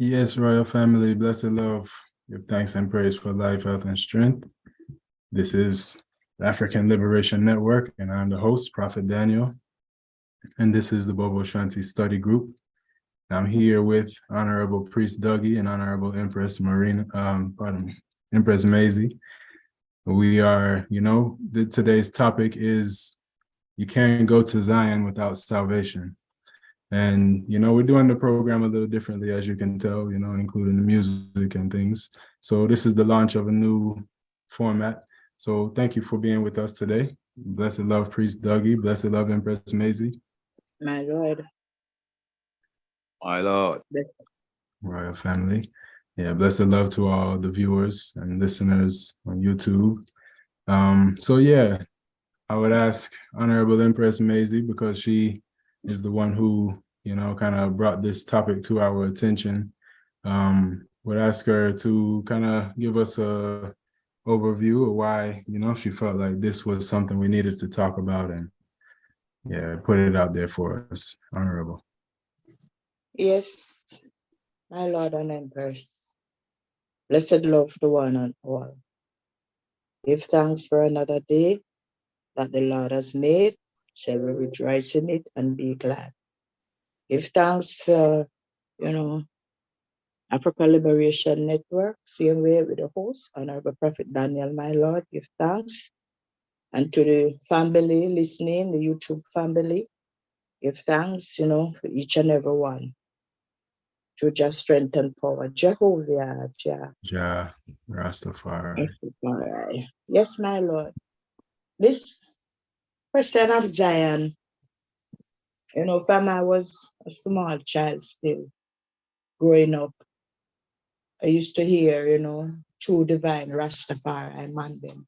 Yes, royal family, blessed love, give thanks and praise for life, health, and strength. This is the African Liberation Network, and I'm the host, Prophet Daniel. And this is the Bobo Ashanti Study Group. I'm here with Honorable Priest Douggie and Honorable Empress Empress Mazie. We are, today's topic is you can't go to Zion without salvation. And, we're doing the program a little differently, as you can tell, including the music and things. So this is the launch of a new format. So thank you for being with us today. Blessed love, Priest Douggie. Blessed love, Empress Mazie. My Lord. My Lord. Royal family. Yeah, blessed love to all the viewers and listeners on YouTube. So yeah, I would ask Honorable Empress Mazie, because she is the one who, kind of brought this topic to our attention. Would ask her to kind of give us a overview of why, she felt like this was something we needed to talk about, and yeah, put it out there for us, Honorable. Yes, my Lord and Empress. Blessed love to one and all. Give thanks for another day that the Lord has made. Shall we rejoice in it and be glad? Give thanks for, Africa Liberation Network, same way with the host, Honorable Prophet Daniel, my Lord. Give thanks. And to the family listening, the YouTube family, give thanks, for each and every one. To just strengthen power. Jehovah, Jah, Rastafari. Yes, my Lord. This question of Zion, from I was a small child still, growing up, I used to hear, true divine Rastafari, man them.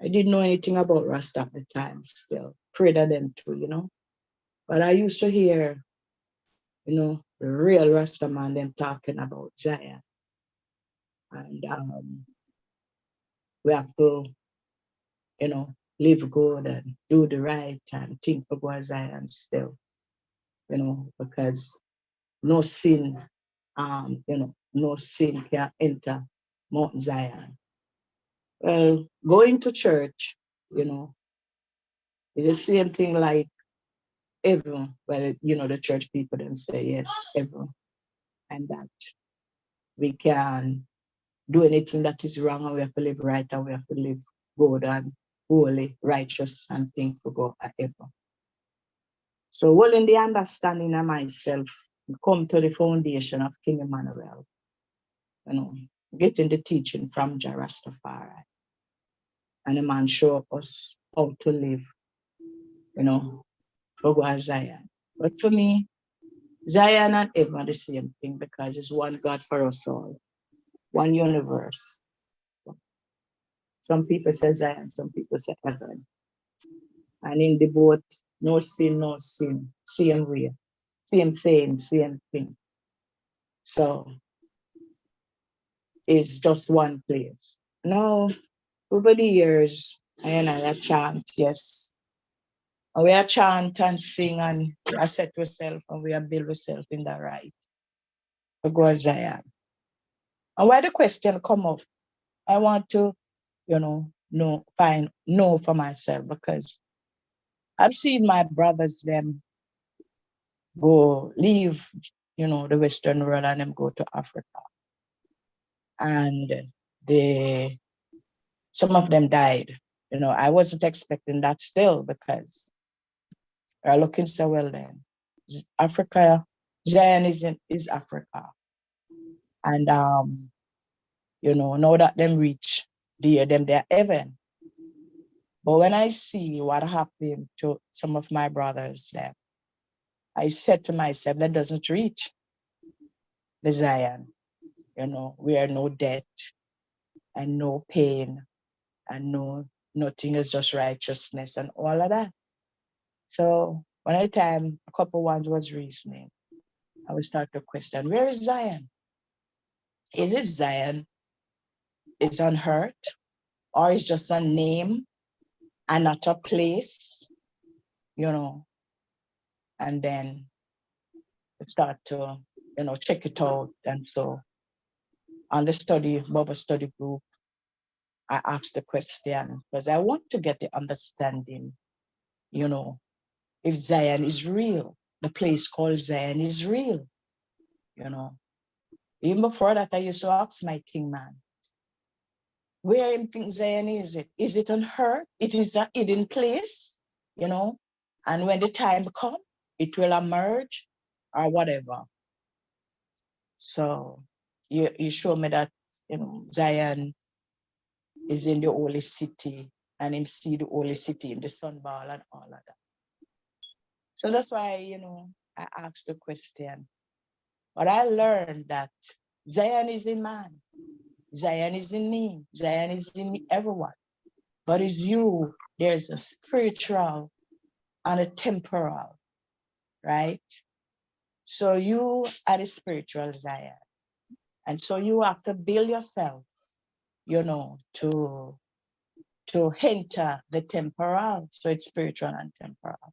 I didn't know anything about Rasta at the time still. Prayed at them too, But I used to hear, the real Rasta man them talking about Zion. And we have to, live good and do the right and think about Zion still, because no sin, no sin can enter Mount Zion. Well, going to church, is the same thing like heaven. Well, the church people then say, yes, heaven. And that we can do anything that is wrong and we have to live right and we have to live good and holy, righteous, and think for God forever. So, well, in the understanding of myself, come to the foundation of King Emmanuel, getting the teaching from Jah Rastafari. And the man show us how to live, for God Zion. But for me, Zion and heaven are the same thing because it's one God for us all, one universe. Some people say Zion, some people say heaven. And in the both, no sin, same way, same saying, same thing. So it's just one place. Now, over the years, I chant, yes. And we are chant and sing and we set ourselves and we are build ourselves in the right. To go as I am. And why the question come up, I want to, know for myself because I've seen my brothers them go leave, the Western world and them go to Africa. And some of them died. I wasn't expecting that still because we're looking so well then. Africa, Zion is Africa. And now that them reach they're heaven. But when I see what happened to some of my brothers, I said to myself, that doesn't reach the Zion. We are no debt and no pain and nothing is just righteousness and all of that. So when a couple ones was reasoning, I would start to question, where is Zion? Is it Zion? Is on earth? Or is just a name and not a place? And then start to, check it out. And so on the Bobo Study Group, I asked the question because I want to get the understanding, if Zion is real, the place called Zion is real, Even before that, I used to ask my king man, where in think Zion is it? Is it on earth? It is a hidden place, and when the time comes, it will emerge or whatever. So you show me that, Zion is in the holy city and him see the holy city in the sunball and all of that. So that's why, I asked the question. But I learned that Zion is in man. Zion is in me. Zion is in everyone. But it's you, there's a spiritual and a temporal, right? So you are the spiritual Zion. And so you have to build yourself, to enter the temporal. So it's spiritual and temporal.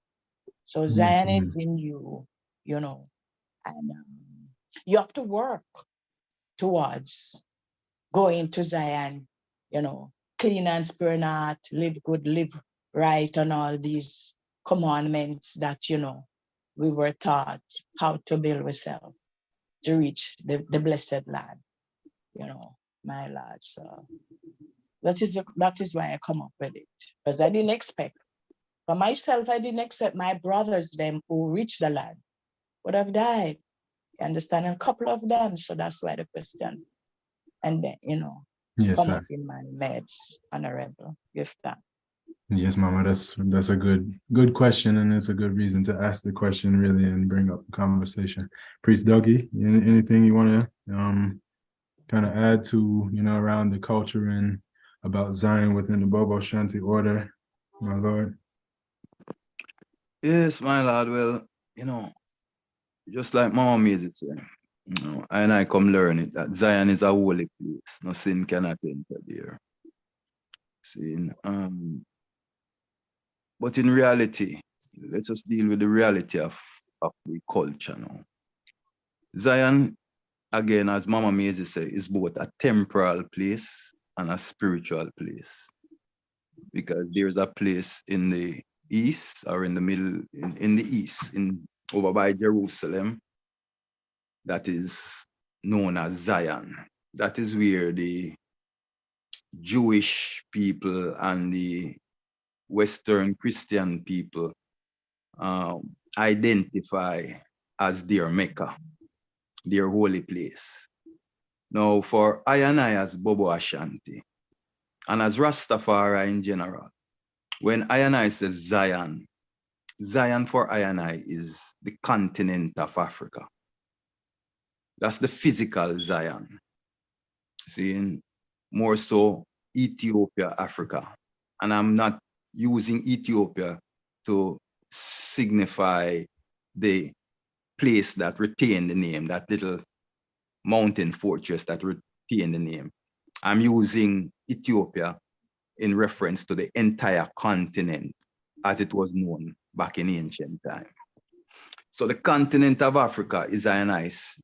So Zion is in you, and you have to work towards going to Zion, clean and spare not, live good, live right, and all these commandments that, we were taught how to build ourselves to reach the blessed land, my Lord. So that is why I come up with it, because I didn't expect. For myself, I didn't expect my brothers, them who reached the land, would have died. You understand? A couple of them. So that's why the question. And then, Yes, come sir. up in my meds, honorable. Give that. Yes, Mama, that's a good question, and it's a good reason to ask the question, really, and bring up the conversation. Priest Douggie, anything you want to kind of add to, around the culture and about Zion within the Bobo Ashanti order, my Lord? Yes, my lord. Well, just like Mama Mazie said, and I come learn it that Zion is a holy place. No sin cannot enter there. See, but in reality, let's just deal with the reality of the culture now. Zion, again, as Mama Mazie said, is both a temporal place and a spiritual place. Because there's a place in the east or in the middle, in the east, over by Jerusalem, that is known as Zion. That is where the Jewish people and the Western Christian people identify as their Mecca, their holy place. Now, for I and I as Bobo Ashanti, and as Rastafari in general, when I and I says Zion, Zion for I and I is the continent of Africa. That's the physical Zion. See, more so Ethiopia, Africa. And I'm not using Ethiopia to signify the place that retained the name, that little mountain fortress that retained the name. I'm using Ethiopia in reference to the entire continent as it was known back in ancient time. So the continent of Africa is a nice,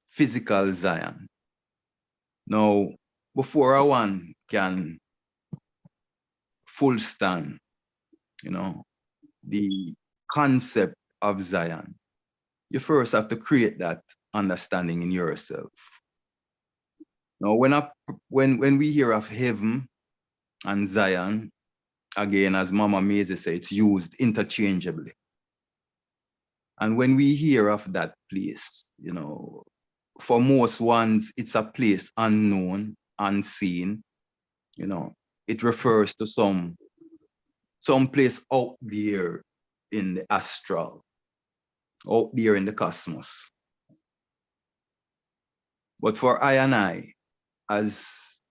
physical Zion. Now, before one can full stand, the concept of Zion, you first have to create that understanding in yourself. Now, when we hear of heaven and Zion, again, as Mama Mazie said, it's used interchangeably. And when we hear of that place, for most ones, it's a place unknown, unseen. It refers to some place out there in the astral, out there in the cosmos. But for I and I, as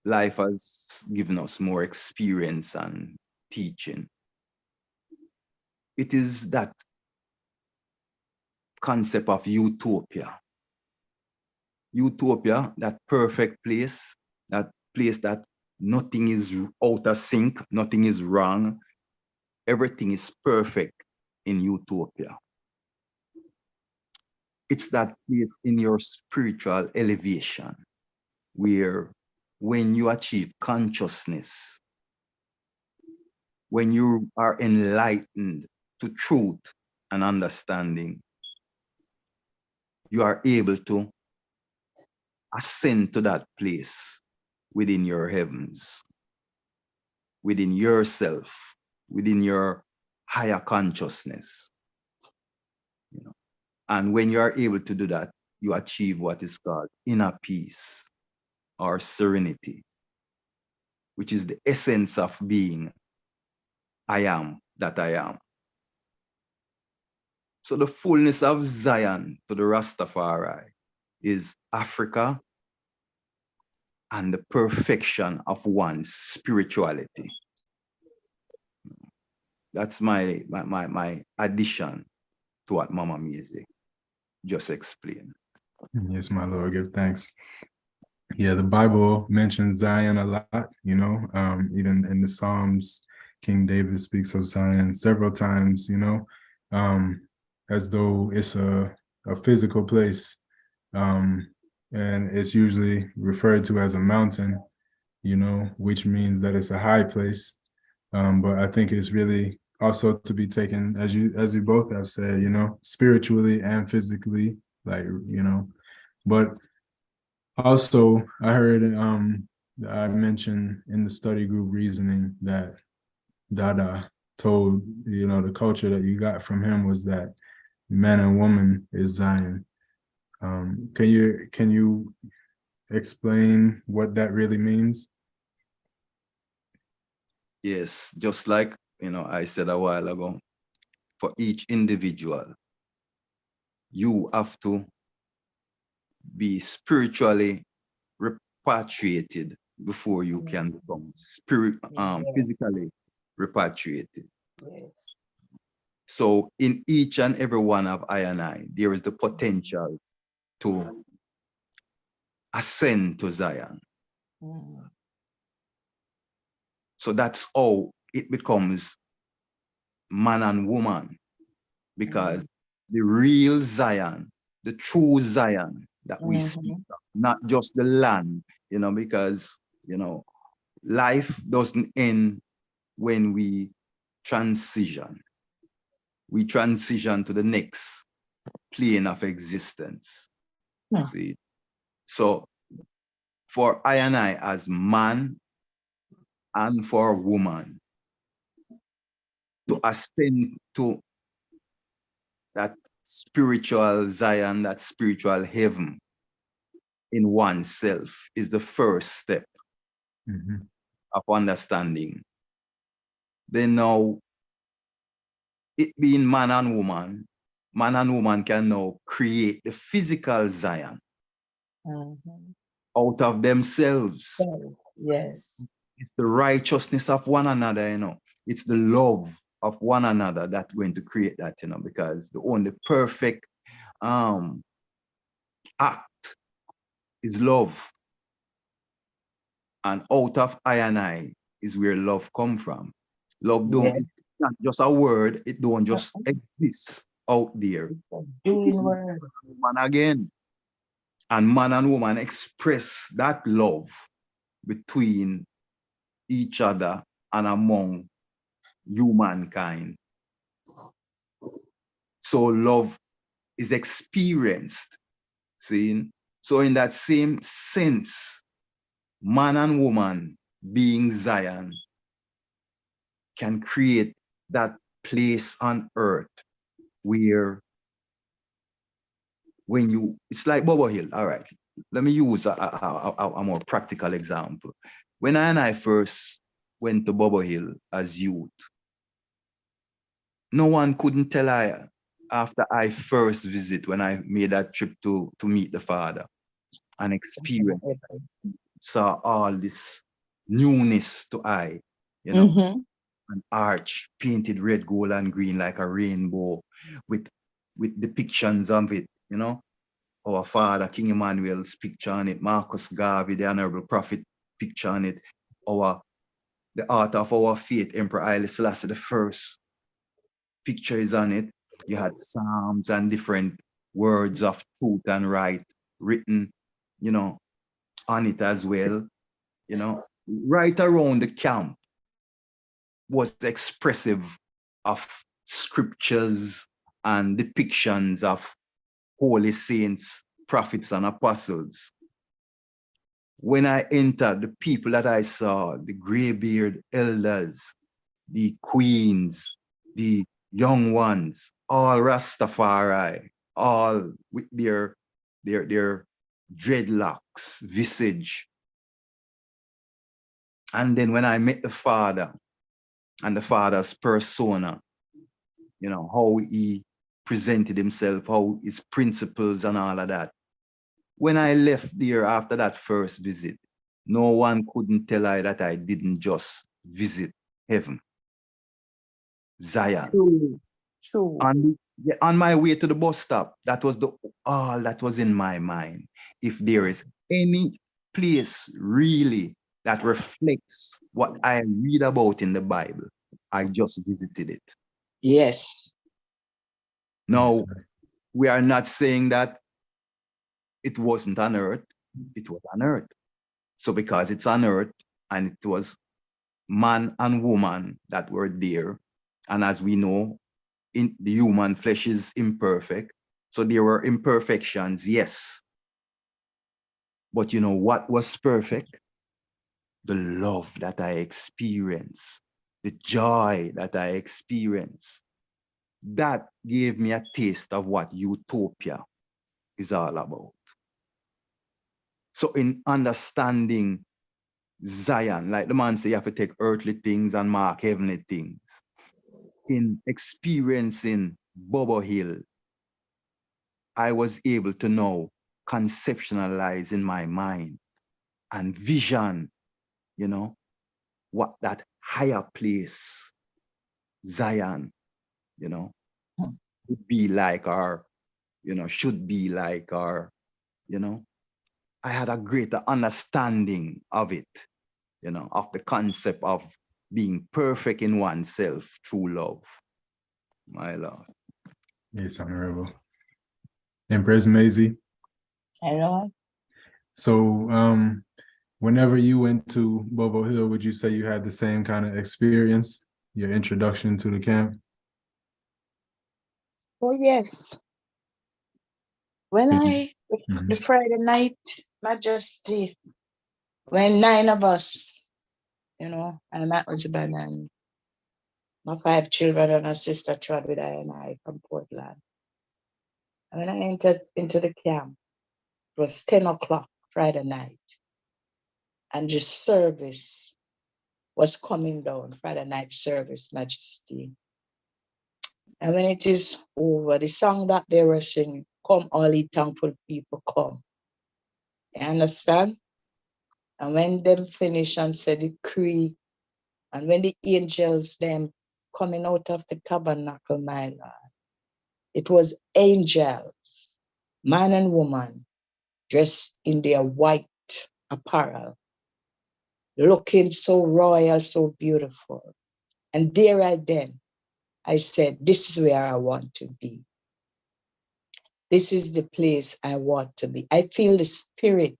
life has given us more experience and teaching, it is that concept of utopia. Utopia, that perfect place, that place that nothing is out of sync, nothing is wrong, everything is perfect in utopia. It's that place in your spiritual elevation where when you achieve consciousness, when you are enlightened to truth and understanding, you are able to ascend to that place within your heavens, within yourself, within your higher consciousness. You know? And when you are able to do that, you achieve what is called inner peace or serenity, which is the essence of being I am that I am. So the fullness of Zion to the Rastafari is Africa and the perfection of one's spirituality. That's my addition to what Mama Mazie just explained. Yes, my Lord, give thanks. Yeah, the Bible mentions Zion a lot, you know, even in the Psalms, King David speaks of Zion several times, you know, as though it's a physical place. And it's usually referred to as a mountain, you know, which means that it's a high place. But I think it's really also to be taken, as you both have said, you know, spiritually and physically, like, you know, but also I heard I mentioned in the study group reasoning that Dada told, you know, the culture that you got from him was that man and woman is Zion. Can you explain what that really means? Yes, just like, you know, I said a while ago, for each individual, you have to be spiritually repatriated before you can become physically repatriated. Yes. So in each and every one of I and I, there is the potential to ascend to Zion. Mm. So that's how it becomes man and woman, because the real Zion, the true Zion that we speak of, not just the land, you know, because, you know, life doesn't end when we transition. We transition to the next plane of existence. See? So for I and I as man and for woman to ascend to that spiritual Zion, that spiritual heaven in oneself is the first step of understanding. Then now, it being man and woman can now create the physical Zion out of themselves. Yes. It's the righteousness of one another, you know. It's the love of one another that's going to create that, you know, because the only perfect act is love. And out of I and I is where love come from. Love don't, it's not just a word, it don't just exist out there. Doing word. Man again. And man and woman express that love between each other and among humankind. So love is experienced. See? So in that same sense, man and woman being Zion can create that place on earth where when you, it's like Bobo Hill. All right, let me use a more practical example. When I and I first went to Bobo Hill as youth, no one couldn't tell I, after I first visit, when I made that trip to meet the Father and experience, saw all this newness to I, you know, an arch painted red, gold, and green like a rainbow with depictions of it, you know. Our father, King Emmanuel's picture on it, Marcus Garvey, the Honorable Prophet picture on it, the author of our faith, Emperor Haile Selassie the first picture is on it. You had Psalms and different words of truth and right written, you know, on it as well. You know, right around the camp was expressive of scriptures and depictions of holy saints, prophets, and apostles. When I entered, the people that I saw, the graybeard elders, the queens, the young ones, all Rastafari, all with their dreadlocks, visage. And then when I met the father and the father's persona, you know, how he presented himself, how his principles and all of that. When I left there after that first visit, no one couldn't tell I that I didn't just visit heaven, Zion. True. True. On my way to the bus stop, that was all that was in my mind. If there is any place really that reflects what I read about in the Bible, I just visited it. Yes. Now, Yes, we are not saying that it wasn't on earth, it was on earth. So because it's on earth and it was man and woman that were there, and as we know, in the human flesh is imperfect. So there were imperfections, yes. But you know what was perfect? The love that I experienced, the joy that I experienced. That gave me a taste of what utopia is all about. So in understanding Zion, like the man say, you have to take earthly things and mark heavenly things. In experiencing Bobo Hill, I was able to now conceptualize in my mind and vision, you know, what that higher place, Zion, you know, would be like, or, you know, should be like, or, you know, I had a greater understanding of it, you know, of the concept of being perfect in oneself through love. My Lord. yes, Honorable. Empress Mazie. Hello. So whenever you went to Bobo Hill, would you say you had the same kind of experience, your introduction to the camp? Oh, yes. When the Friday night, Majesty, when 9 of us, you know, and that was husband and my 5 children and a sister trod with I from Portland. And when I entered into the camp, it was 10 o'clock Friday night. And the service was coming down, Friday night service, Majesty. And when it is over, the song that they were singing, "Come, all ye thankful people, come." You understand? And when them finish and said the creed, and when the angels them coming out of the tabernacle, my Lord, it was angels, man and woman, dressed in their white apparel, looking so royal, so beautiful. And there I said, this is where I want to be. This is the place I want to be. I feel the spirit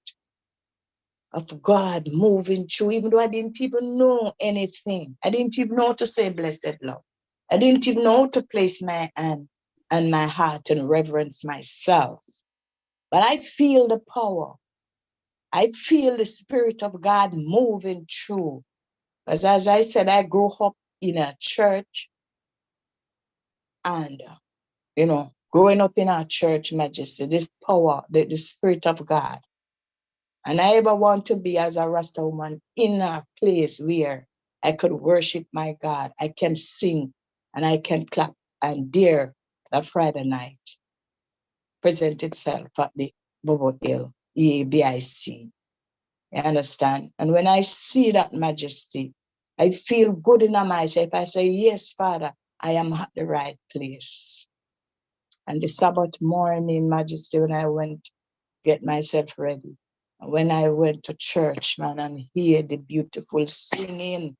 of God moving through, even though I didn't even know anything. I didn't even know how to say blessed love. I didn't even know how to place my hand and my heart and reverence myself. But I feel the power. I feel the spirit of God moving through. Because as I said, I grew up in a church and, you know, growing up in our church, Majesty, this power, the spirit of God. And I ever want to be as a Rasta woman in a place where I could worship my God. I can sing and I can clap. And there, that Friday night, present itself at the Bobo Hill, EABIC. You understand? And when I see that Majesty, I feel good in myself. I say, yes, Father, I am at the right place. And the Sabbath morning, Majesty, when I went to get myself ready, when I went to church, man, and hear the beautiful singing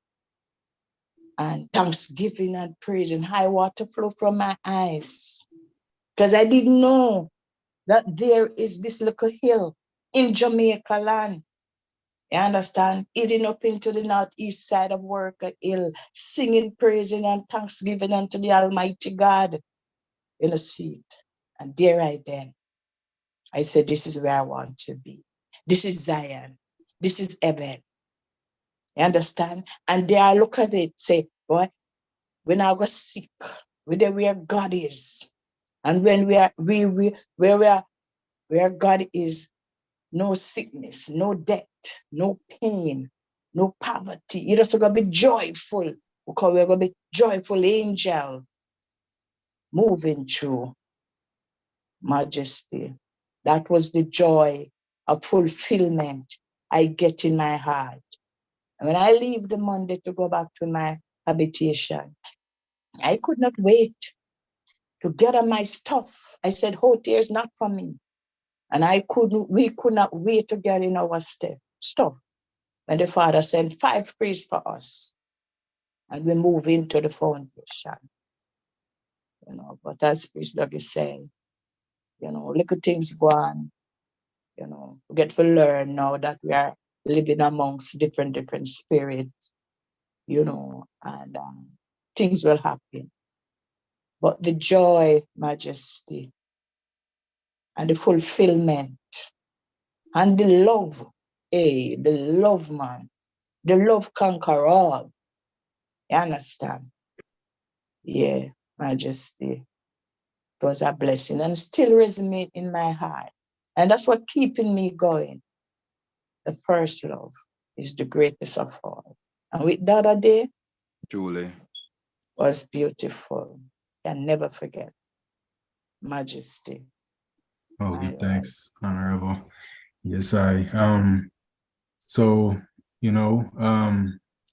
and thanksgiving and praise and high water flow from my eyes. Because I didn't know that there is this little hill in Jamaica land. You understand? Eating up into the northeast side of Worker Hill, singing, praising, and thanksgiving unto the Almighty God in a seat. And there right then, I said, this is where I want to be. This is Zion. This is heaven. You understand? And there I look at it, say, boy, when I was sick, we're there where God is. And when where God is, no sickness, no death, no pain, no poverty. You're just gonna be joyful because we're gonna be joyful angel moving through majesty. That was the joy of fulfillment I get in my heart. And when I leave the Monday to go back to my habitation, I could not wait to gather my stuff. I said, hotel is not for me. And we could not wait to get in our stuff. When the Father sent 5 priests for us, and we move into the foundation. But as Priest Douggie said, little things go on. We get to learn now that we are living amongst different spirits, and things will happen. But the joy, majesty, and the fulfillment, and the love, the love, man, the love conquer all. You understand? Yeah, majesty. It was a blessing and still resonate in my heart. And that's what keeping me going. The first love is the greatest of all. And with the other day, Truly. was beautiful. Can never forget. Majesty. Oh, good, thanks, Honorable. Yes, so,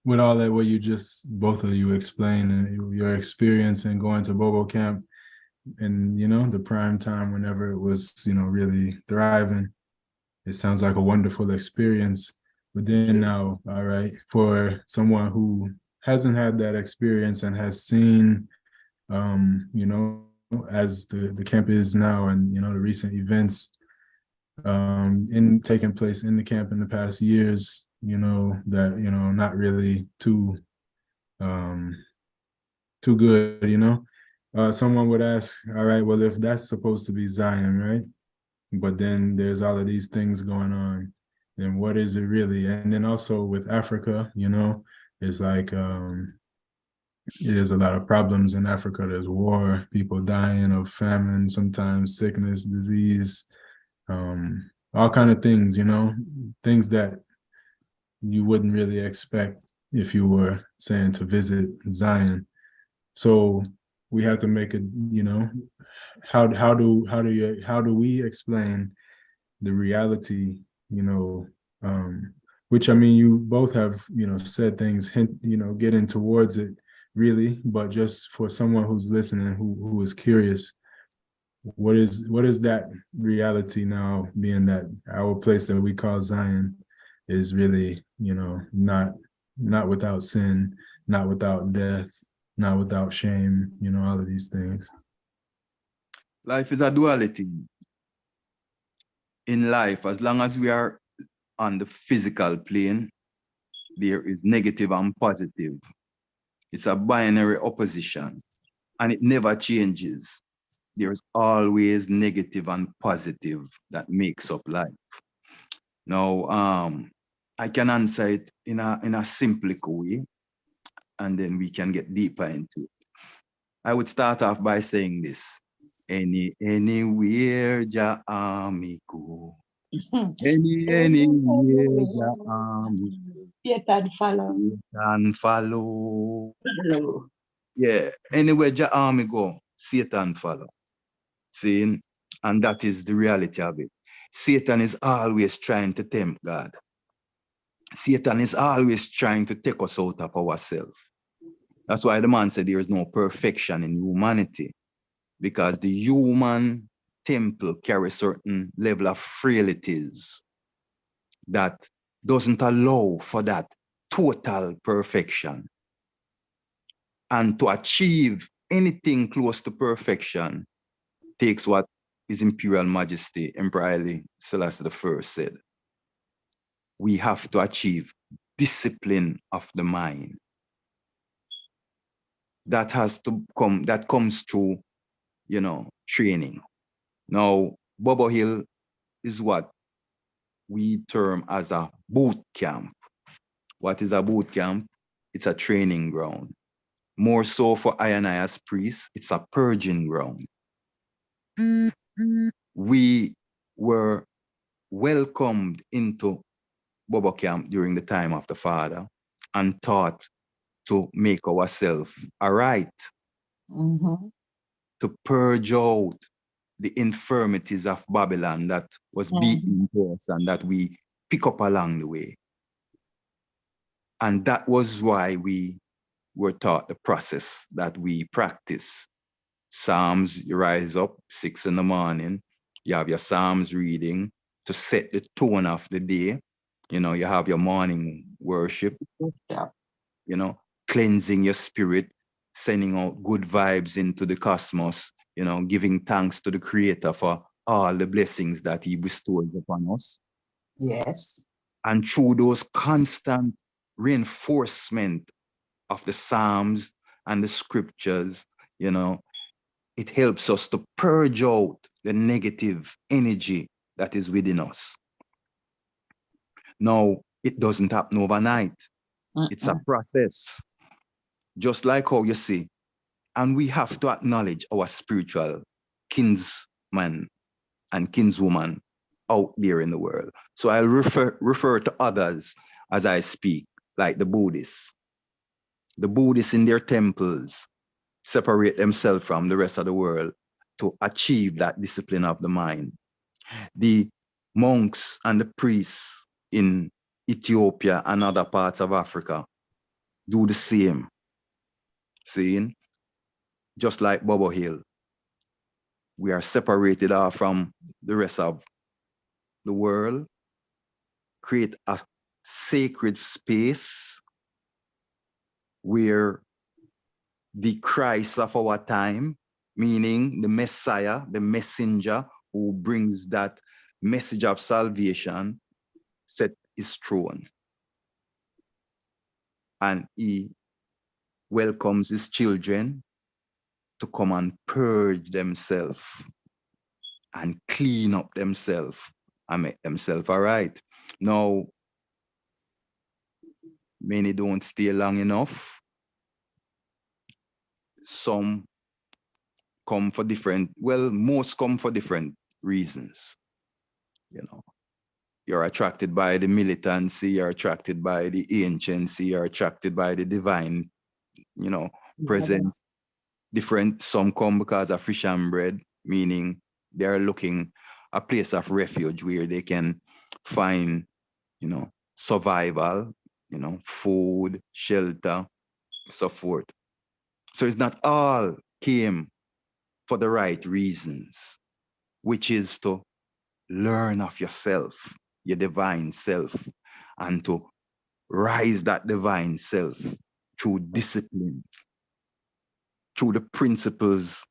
with all that, what you just, both of you explained, and your experience in going to Bobo camp and, the prime time whenever it was, really thriving, it sounds like a wonderful experience. But then now, all right, for someone who hasn't had that experience and has seen, as the camp is now and, the recent events in taking place in the camp in the past years, that, not really too good, someone would ask, all right, well, if that's supposed to be Zion, right? But then there's all of these things going on, then what is it really? And then also with Africa, it's like, there's a lot of problems in Africa. There's war, people dying of famine, sometimes sickness, disease, all kind of things, things that you wouldn't really expect if you were saying to visit Zion. So we have to make it, how do we explain the reality, which, I mean, you both have, said things, getting towards it really, but just for someone who's listening, who is curious, what is that reality now, being that our place that we call Zion is really, not without sin, not without death, not without shame, all of these things. Life is a duality. In life, as long as we are on the physical plane, there is negative and positive. It's a binary opposition, and it never changes. There's always negative and positive that makes up life. Now, I can answer it in a simple way, and then we can get deeper into it. I would start off by saying this: anywhere Jah army go, anywhere Jah army Satan follow. Yeah, anywhere Jah army go, Satan follow. See, and that is the reality of it. Satan is always trying to tempt God. Satan is always trying to take us out of ourselves. That's why the man said there is no perfection in humanity, because the human temple carries certain level of frailties that doesn't allow for that total perfection. And to achieve anything close to perfection takes what His Imperial Majesty, Emperor Haile Selassie I said, we have to achieve discipline of the mind. That has to come, that comes through, training. Now, Bobo Hill is what we term as a boot camp. What is a boot camp? It's a training ground. More so for I and I as priests, it's a purging ground. We were welcomed into Bobo camp during the time of the Father and taught to make ourselves aright, to purge out the infirmities of Babylon that was beaten into us and that we pick up along the way. And that was why we were taught the process that we practice. Psalms, you rise up 6 in the morning, you have your Psalms reading to set the tone of the day. You have your morning worship, cleansing your spirit, sending out good vibes into the cosmos, giving thanks to the Creator for all the blessings that He bestows upon us. Yes. And through those constant reinforcement of the Psalms and the scriptures, it helps us to purge out the negative energy that is within us. Now, it doesn't happen overnight. It's a process. Just like how you see, and we have to acknowledge our spiritual kinsman and kinswoman out there in the world. So I'll refer to others as I speak, like the Buddhists. The Buddhists in their temples separate themselves from the rest of the world to achieve that discipline of the mind. The monks and the priests in Ethiopia and other parts of Africa do the same. Seeing? Just like Bobo Hill, we are separated off from the rest of the world, create a sacred space where the Christ of our time, meaning the Messiah, the messenger who brings that message of salvation, set his throne. And he welcomes his children to come and purge themselves and clean up themselves and make themselves all right. Now, many don't stay long enough. Some come for most come for different reasons. You're attracted by the militancy, you're attracted by the anciency, you're attracted by the divine, presence. Some come because of fish and bread, meaning they're looking a place of refuge where they can find, survival, food, shelter, so forth. So it's not all came for the right reasons, which is to learn of yourself, your divine self, and to rise that divine self through discipline, through the principles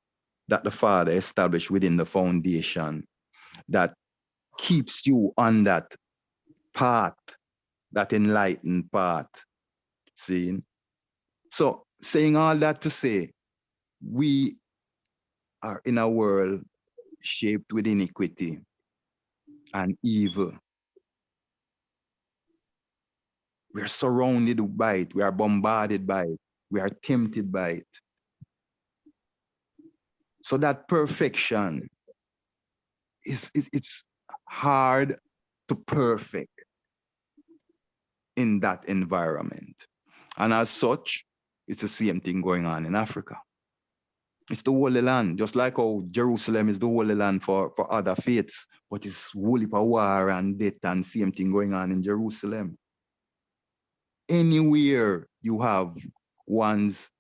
that the Father established within the foundation that keeps you on that path, that enlightened path. See? So saying all that to say, we are in a world shaped with iniquity and evil. We are surrounded by it. We are bombarded by it. We are tempted by it. So that perfection it's hard to perfect in that environment. And as such, it's the same thing going on in Africa. It's the Holy Land, just like how Jerusalem is the Holy Land for other faiths, but it's holy for war and death, and same thing going on in Jerusalem. Anywhere you have ones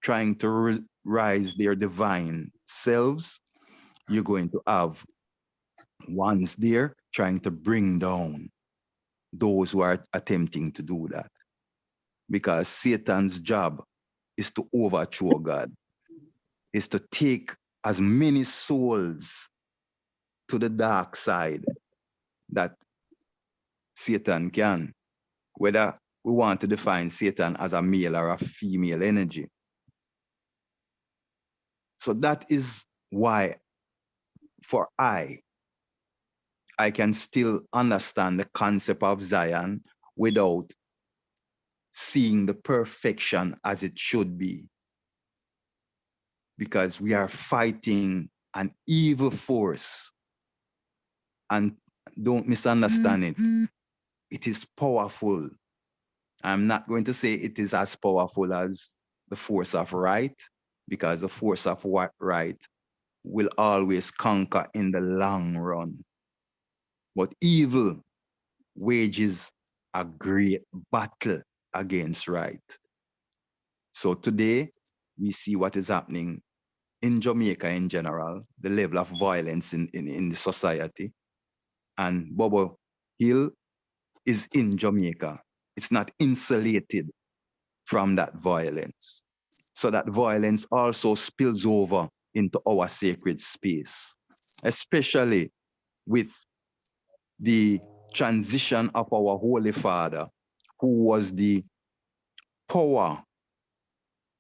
trying to rise their divine selves, you're going to have ones there trying to bring down those who are attempting to do that. Because Satan's job is to overthrow God, is to take as many souls to the dark side that Satan can, whether we want to define Satan as a male or a female energy. So that is why for I can still understand the concept of Zion without seeing the perfection as it should be. Because we are fighting an evil force. And don't misunderstand it. It is powerful. I'm not going to say it is as powerful as the force of right, because the force of right will always conquer in the long run. But evil wages a great battle against right. So today, we see what is happening in Jamaica in general, the level of violence in the society. And Bobo Hill is in Jamaica. It's not insulated from that violence. So that violence also spills over into our sacred space, especially with the transition of our Holy Father, who was the power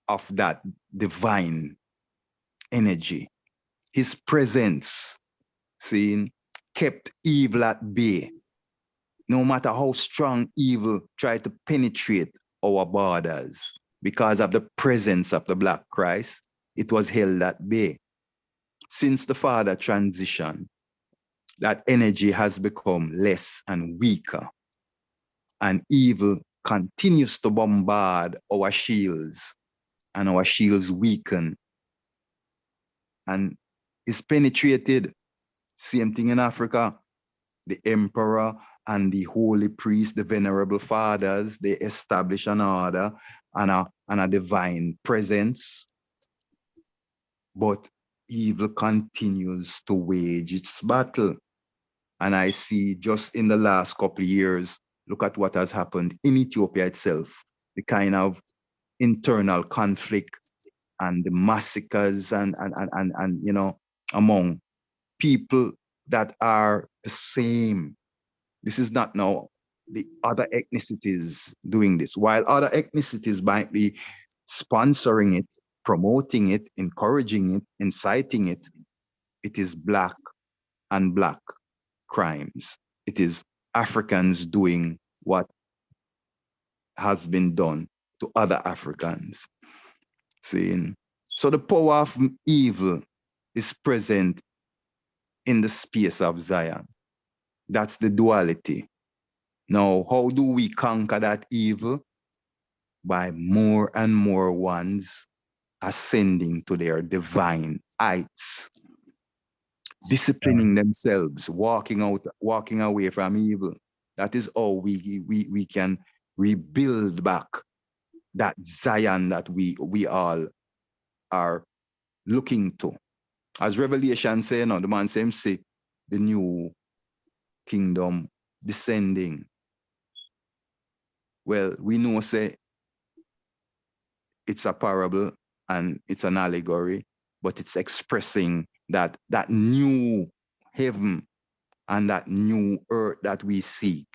of that divine energy. His presence, seeing, kept evil at bay. No matter how strong evil tried to penetrate our borders, because of the presence of the Black Christ, it was held at bay. Since the Father transition, that energy has become less and weaker, and evil continues to bombard our shields, and our shields weaken and is penetrated. Same thing in Africa. The emperor and the holy priest, the venerable fathers, they establish an order and a divine presence. But evil continues to wage its battle. And I see just in the last couple of years, look at what has happened in Ethiopia itself, the kind of internal conflict and the massacres and you know, among people that are the same. This is not now the other ethnicities doing this. While other ethnicities might be sponsoring it, promoting it, encouraging it, inciting it, it is Black and Black crimes. It is Africans doing what has been done to other Africans. Seeing? So the power of evil is present in the space of Zion. That's the duality. Now, how do we conquer that evil? By more and more ones ascending to their divine heights, disciplining themselves, walking away from evil. That is how we can rebuild back that Zion that we all are looking to. As Revelation say, the man say the new kingdom descending. Well, we know say it's a parable and it's an allegory, but it's expressing that new heaven and that new earth that we seek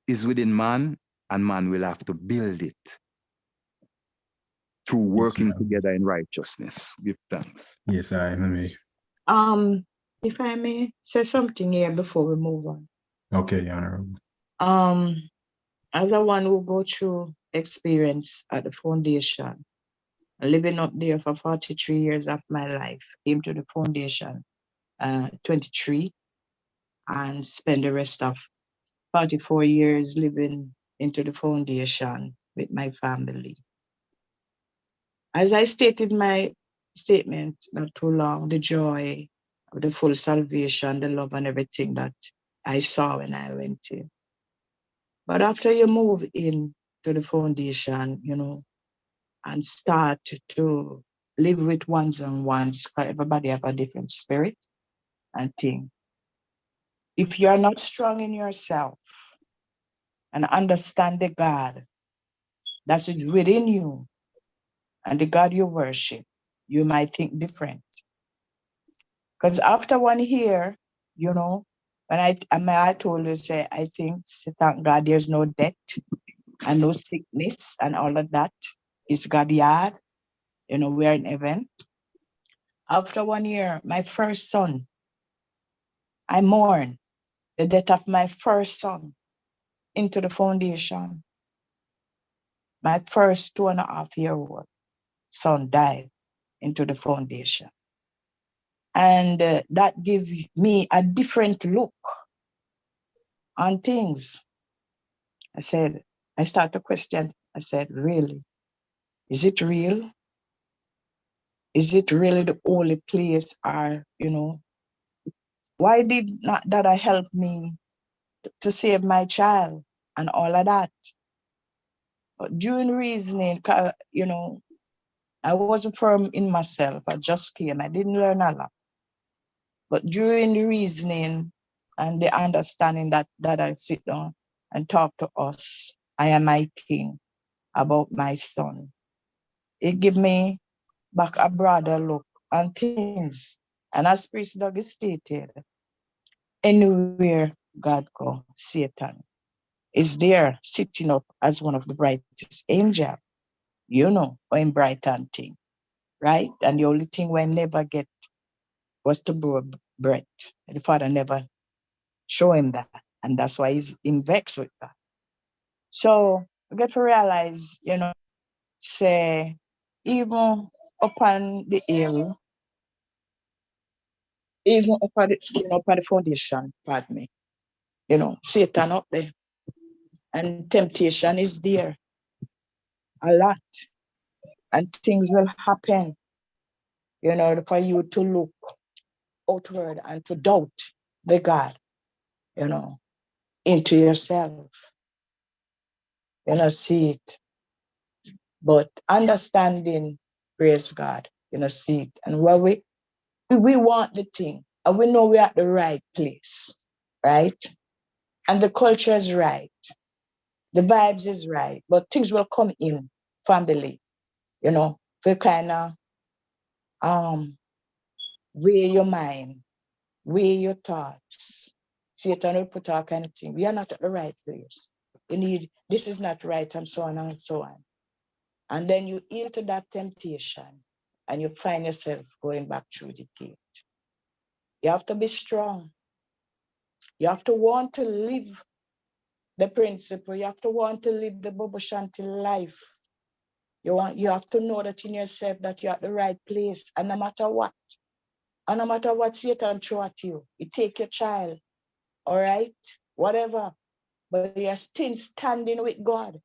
is within man, and man will have to build it through working together in righteousness. Give thanks. Yes, I am. If I may say something here before we move on. Okay, Honorable. As a one who go through experience at the foundation, living up there for 43 years of my life, came to the foundation 23 and spend the rest of 44 years living into the foundation with my family. As I stated my statement not too long, the joy of the full salvation, the love and everything that I saw when I went in. But after you move in to the foundation, you know, and start to live with ones on ones, because everybody have a different spirit and thing. If you are not strong in yourself and understand the God that is within you and the God you worship, you might think different. Because after 1 year, you know, when I told you, say, I think, thank God there's no death and no sickness and all of that. It's God yard. You know, we're in heaven. After 1 year, my first son, I mourn the death of my first son into the foundation. My first 2.5-year-old son died into the foundation. And that gave me a different look on things. I started to question. I said, really? Is it real? Is it really the only place? Or, you know, why did not that help me to save my child and all of that? But during reasoning, you know, I wasn't firm in myself. I just came. I didn't learn a lot. But during the reasoning and the understanding that I sit down and talk to us, I am my king, about my son, it give me back a broader look on things. And as Priest Douggie stated, anywhere God go, Satan is there sitting up as one of the brightest angels, you know, when bright and thing, right? And the only thing we never get was to blow breath. The Father never show him that. And that's why he's in vex with that. So we get to realize, you know, say, even upon the hill, even upon the, you know, upon the foundation, pardon me, you know, Satan up there. And temptation is there a lot. And things will happen, you know, for you to look outward and to doubt the God, you know, into yourself. You know, see it. But understanding, praise God, you know, see it. And where we want the thing, and we know we're at the right place, right? And the culture is right. The vibes is right. But things will come in family, you know, for kind of weigh your mind, weigh your thoughts. Satan will put all kind of things. We are not at the right place. You need, this is not right, and so on and so on. And then you yield to that temptation and you find yourself going back through the gate. You have to be strong. You have to want to live the principle. You have to want to live the Bobo Ashanti life. You have to know that in yourself that you're at the right place. And no matter what Satan throw at you, you take your child, all right? Whatever. But you're still standing with God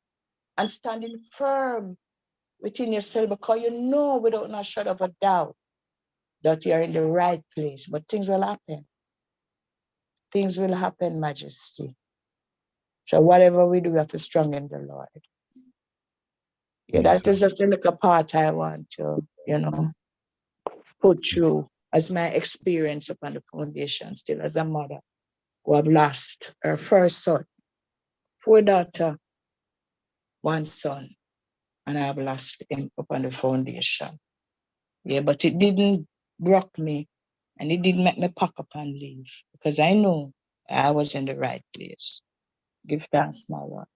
and standing firm within yourself, because you know without no shadow of a doubt that you're in the right place. But things will happen. Things will happen, Majesty. So whatever we do, we have to strong in the Lord. Yeah, Yes, that is just a little part I want to, you know, put through as my experience upon the foundation, still as a mother who have lost her first son, 4 daughters, 1 son, and I have lost him upon the foundation. Yeah, but it didn't block me, and it didn't make me pack up and leave, because I know I was in the right place. Give thanks, my Lord.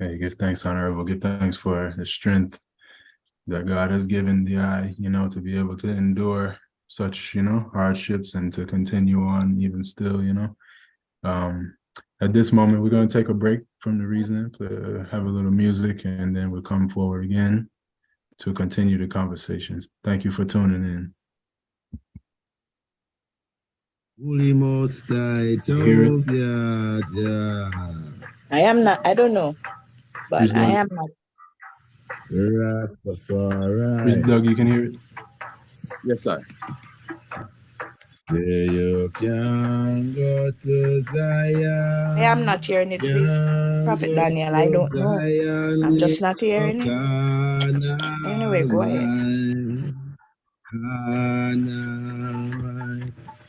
Hey, give thanks, Honorable. Give thanks for the strength that God has given the eye, you know, to be able to endure such, you know, hardships and to continue on even still, you know. At this moment, we're going to take a break from the reasoning to have a little music, and then we'll come forward again to continue the conversations. Thank you for tuning in. Holy Most High, I am not, I don't know, but I am not. Chris Doug, you can hear it? Yes, sir. You can go to Zion. I am not hearing it, please. Prophet Daniel, I don't know. I'm just not hearing it. Anyway, go ahead.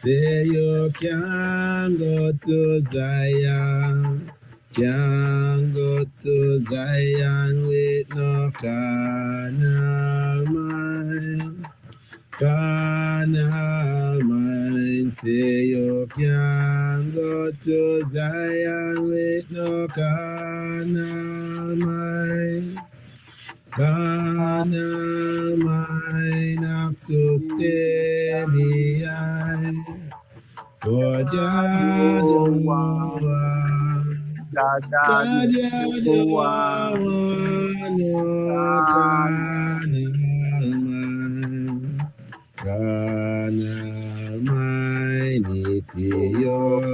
Say you can go to Zion. Can go to Zion with no carnal mind. Carnal mind. can go to Zion with no carnal mind. Carnal mind have to stay behind. For Jah don't want, Jah don't want no carnal mind. Carnal mind, Ethiopian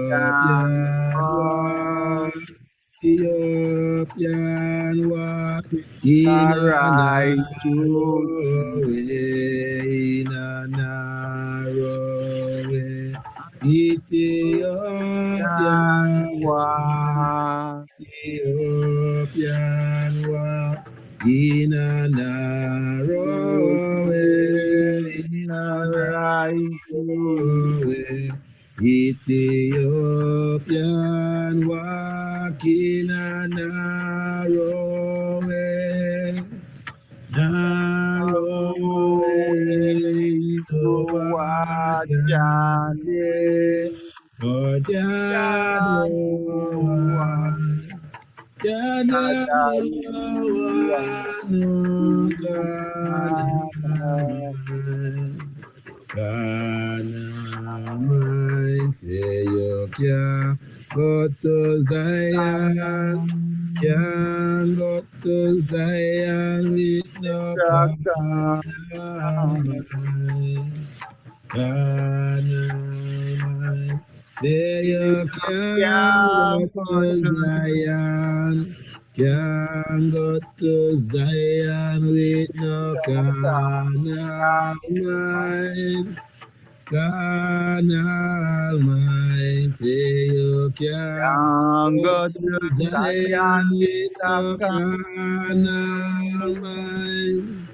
walk in a narrow way, in a narrow way. Ethiopian walk, Ethiopian walk in a narrow way, in a narrow way. Ethiopian walk in a narrow way, narrow way. So what can they? For Jah don't want, Jah don't want no carnal mind. Carnal mind say you can't go to Zion, can't go to Zion with no carnal mind. Carnal mind say you can't go to Zion, can't go to Zion with no carnal mind. Carnal mind say you can't go to Zion with no carnal mind.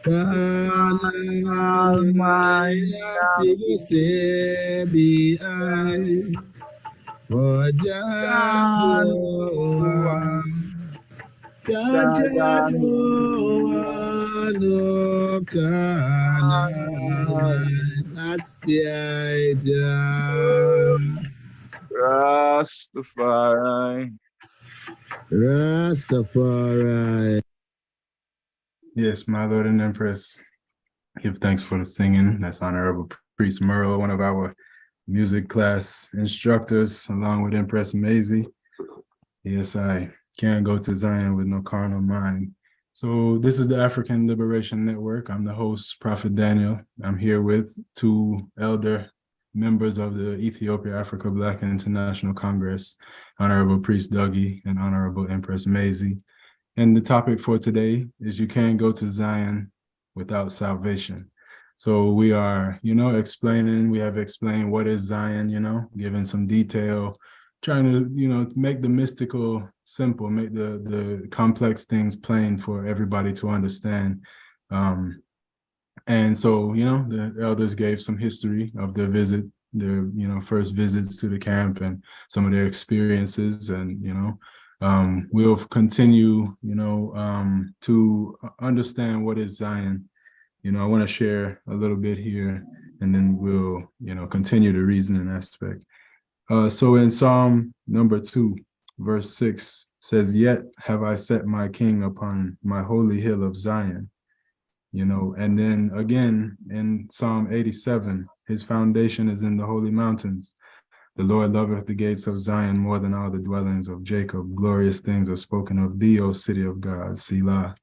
Carnal mind have to stay behind. For Jah don't want, Jah don't want no carnal mind. That's the idea. Rastafari. Rastafari. Yes, my Lord and Empress. Give thanks for the singing. That's Honorable Priest Merle, one of our music class instructors, along with Empress Mazie. Yes, I can't go to Zion with no carnal mind. So this is the African Liberation Network. I'm the host, Prophet Daniel. I'm here with two elder members of the Ethiopia Africa Black International Congress, Honorable Priest Douggie and Honorable Empress Mazie. And the topic for today is you can't go to Zion without salvation. So we are, we have explained what is Zion, giving some detail, trying to, make the mystical simple, make the complex things plain for everybody to understand. And so, the elders gave some history of their visit, their, first visits to the camp and some of their experiences. And, we'll continue, to understand what is Zion. I want to share a little bit here, and then we'll, continue the reasoning aspect. So in Psalm number 2, verse 6 says, "Yet have I set my king upon my holy hill of Zion." And then again in Psalm 87, his foundation is in the holy mountains. The Lord loveth the gates of Zion more than all the dwellings of Jacob. Glorious things are spoken of thee, O city of God. Selah,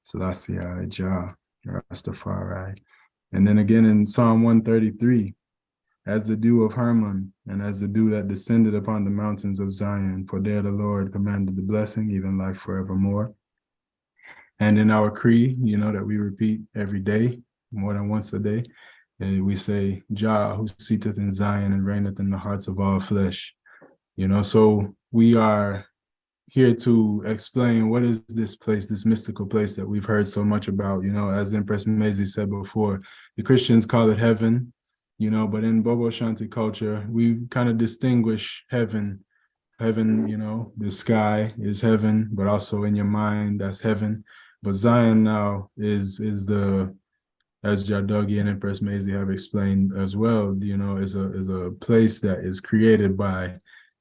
Selassie, Jah, Rastafari. And then again in Psalm 133, as the dew of Hermon, and as the dew that descended upon the mountains of Zion, for there the Lord commanded the blessing, even life forevermore. And in our creed, that we repeat every day, more than once a day, we say, Jah, who seateth in Zion and reigneth in the hearts of all flesh. So we are here to explain what is this place, this mystical place that we've heard so much about. As Empress Mazie said before, the Christians call it heaven, but in Bobo Ashanti culture, we kind of distinguish heaven. Heaven, the sky is heaven, but also in your mind, that's heaven. But Zion now is the as Douggie and Empress Mazie have explained as well, you know, is a place that is created by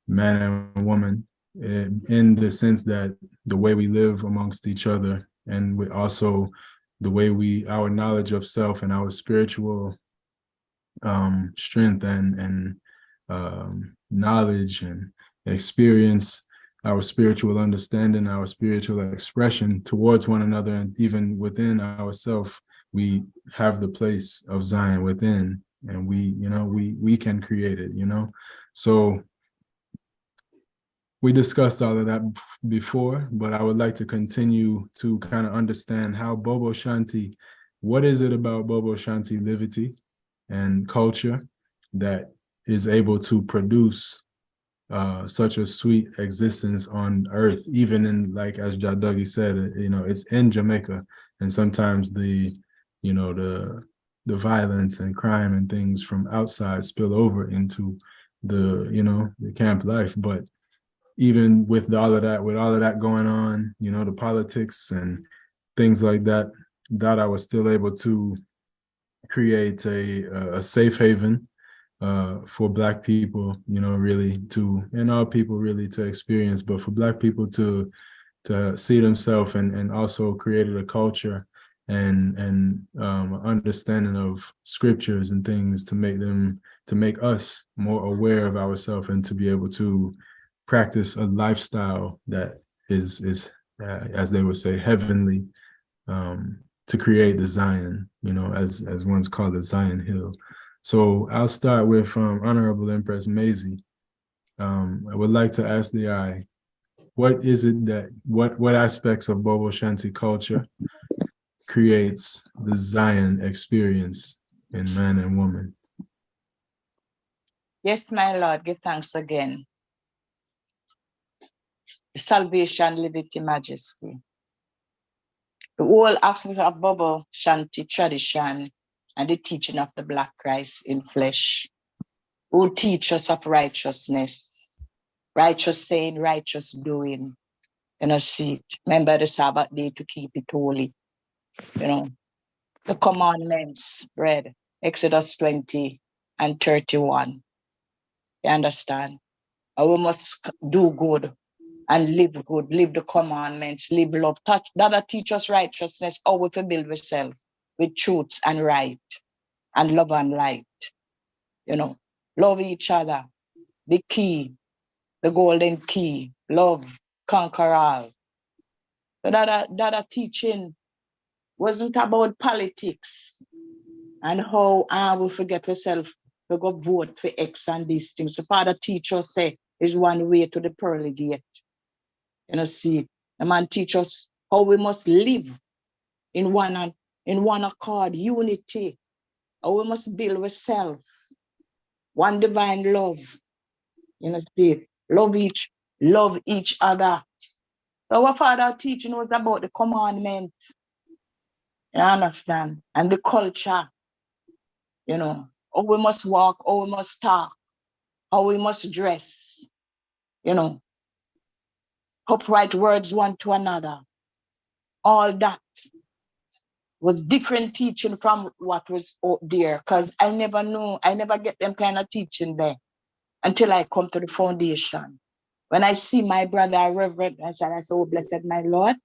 man and woman in the sense that the way we live amongst each other, and we also the way our knowledge of self and our spiritual strength and knowledge and experience, our spiritual understanding, our spiritual expression towards one another, and even within ourselves, we have the place of Zion within, and we can create it, you know. So we discussed all of that before, but I would like to continue to kind of understand how Bobo Ashanti, what is it about Bobo Ashanti livity and culture that is able to produce such a sweet existence on earth, even in, like as Dougie said, you know, it's in Jamaica, and sometimes the violence and crime and things from outside spill over into the camp life. But even with all of that going on, you know, the politics and things like that, that I was still able to create a safe haven for Black people, you know, really and all people really to experience, but for Black people to see themselves, and also created a culture and understanding of scriptures and things to make us more aware of ourselves, and to be able to practice a lifestyle that is as they would say, heavenly, to create the Zion, you know, as one's called the Zion Hill. So I'll start with Honorable Empress Mazie. I would like to ask the eye, what is it that, what aspects of Bobo Ashanti culture creates the Zion experience in man and woman? Yes, my Lord, give thanks again. Salvation, liberty, majesty. The whole aspect of Bobo Ashanti tradition and the teaching of the Black Christ in flesh, who teach us of righteousness, righteous saying, righteous doing. You know, see, remember the Sabbath day to keep it holy. You know, the commandments read, Exodus 20 and 31. You understand? And we must do good and live good, live the commandments, live love. That teach us righteousness, how we can build ourselves with truths and right and love and light. You know, love each other, the key, the golden key, love, conquer all. So that teaching wasn't about politics and how we forget ourselves, we go vote for X and these things. The Father teach us say is one way to the pearly gate. You know, see, the man teach us how we must live in one accord, unity. How we must build ourselves, one divine love. You know, see, love each other. So our Father teaching was about the commandment. You understand? And the culture. You know, how we must walk, how we must talk, how we must dress. You know, upright words one to another. All that was different teaching from what was out there, because I never get them kind of teaching there until I come to the foundation. When I see my brother Reverend, I said, oh, blessed my Lord,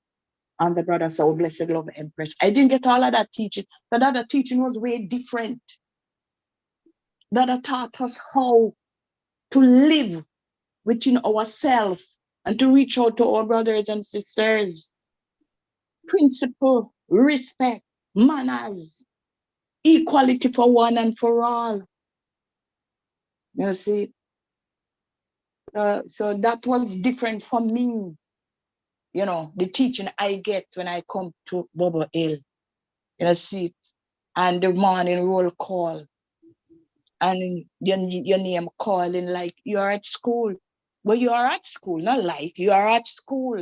and the brother said, oh, blessed love Empress. I didn't get all of that teaching. But other teaching was way different. That taught us how to live within ourselves and to reach out to our brothers and sisters. Principle, respect, manners, equality for one and for all. You see, so that was different for me. You know, the teaching I get when I come to Bobo Hill, you know, see, and the morning roll call, and your name calling like you're at school. Well, you are at school, not like you are at school.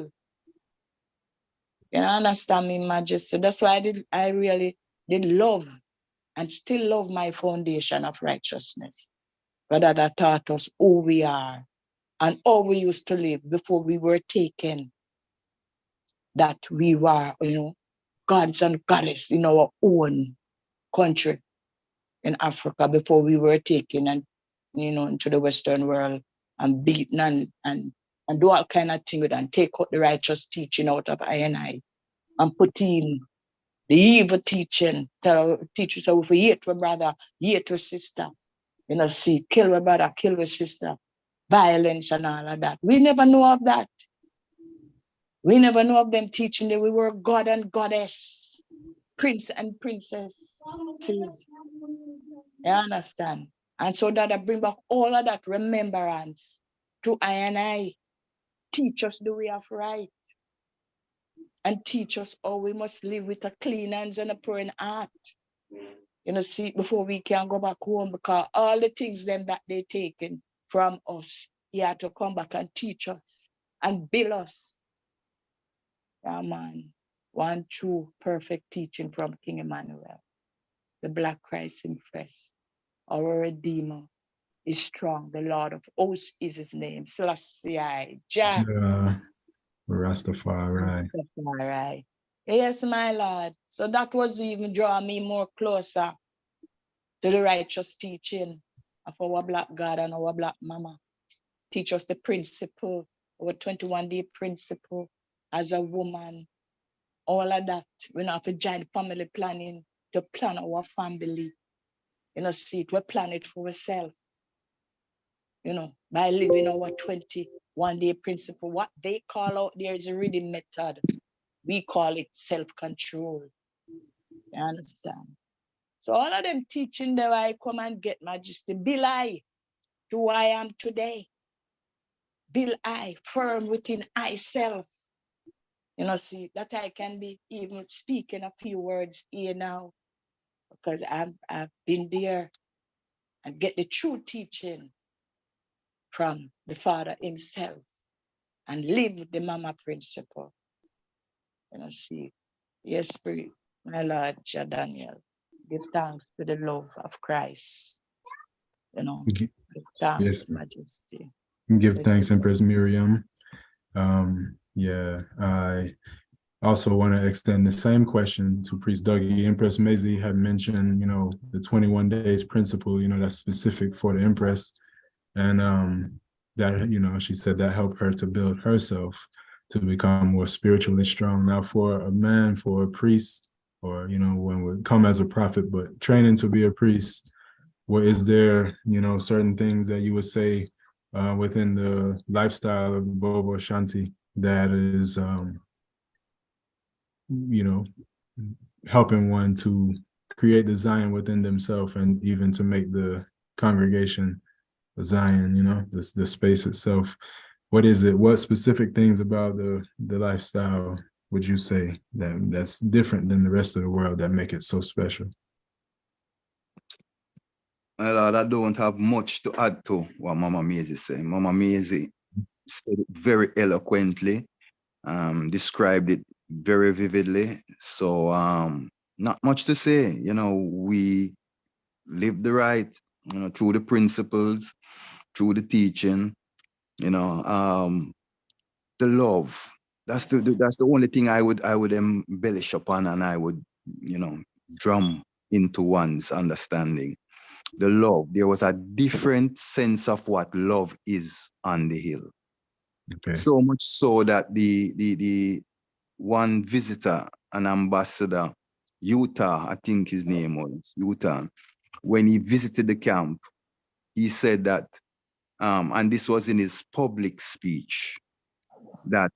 You know, understand me, Majesty? That's why I really did love and still love my foundation of righteousness. Brother that taught us who we are and how we used to live before we were taken. That we were, you know, gods and goddess in our own country in Africa before we were taken and, into the Western world and beaten and do all kind of things and take out the righteous teaching out of I and put in the evil teaching, teach us how we hate our brother, hate our sister, see, kill our brother, kill our sister, violence and all of that. We never know of that. We never know of them teaching that we were God and Goddess, Prince and Princess. See, you understand? And so that I bring back all of that remembrance to I. Teach us the way of right. And teach us how we must live with a clean hands and a pure heart. See, before we can go back home, because all the things them that they taken from us, he had to come back and teach us and build us. Yeah, man. One true perfect teaching from King Emmanuel. The Black Christ Empress, our Redeemer, is strong. The Lord of hosts is his name. Selassie, Jah. Rastafari. Rastafari. Yes, my Lord. So that was even drawing me more closer to the righteous teaching of our Black God and our Black Mama. Teach us the principle, our 21-day principle as a woman. All of that. We don't have to join family planning to plan our family. See, we plan it for ourselves. By living our 21-day principle. What they call out there is a reading method. We call it self-control. You understand? So all of them teaching that I come and get majesty. Bill I to who I am today. Bill I firm within I self. See, that I can be even speaking a few words here now. Because I've been there and get the true teaching from the Father himself and live the Mama principle. See, yes, Spirit, my Lord, Jah Daniel, give thanks to the love of Christ. Give thanks, Yes. Majesty. Give thanks, Empress Miriam. I also want to extend the same question to Priest Douggie. Empress Mazie had mentioned, the 21 days principle, that's specific for the Empress. And that, she said that helped her to build herself to become more spiritually strong. Now for a man, for a priest, or, when we come as a prophet, but training to be a priest, what is there, certain things that you would say within the lifestyle of Bobo Ashanti that is, helping one to create the Zion within themselves and even to make the congregation a Zion, the space itself. What is it? What specific things about the lifestyle would you say that's different than the rest of the world that make it so special? My Lord, I don't have much to add to what Mama Mazie said. Mama Mazie said it very eloquently, described it very vividly. So not much to say. We live the right, through the principles, through the teaching, the love. That's the only thing I would embellish upon, and I would, drum into one's understanding. The love. There was a different sense of what love is on the hill. Okay. So much so that the one visitor, an ambassador, Utah, I think his name was Utah, when he visited the camp, he said that, and this was in his public speech, that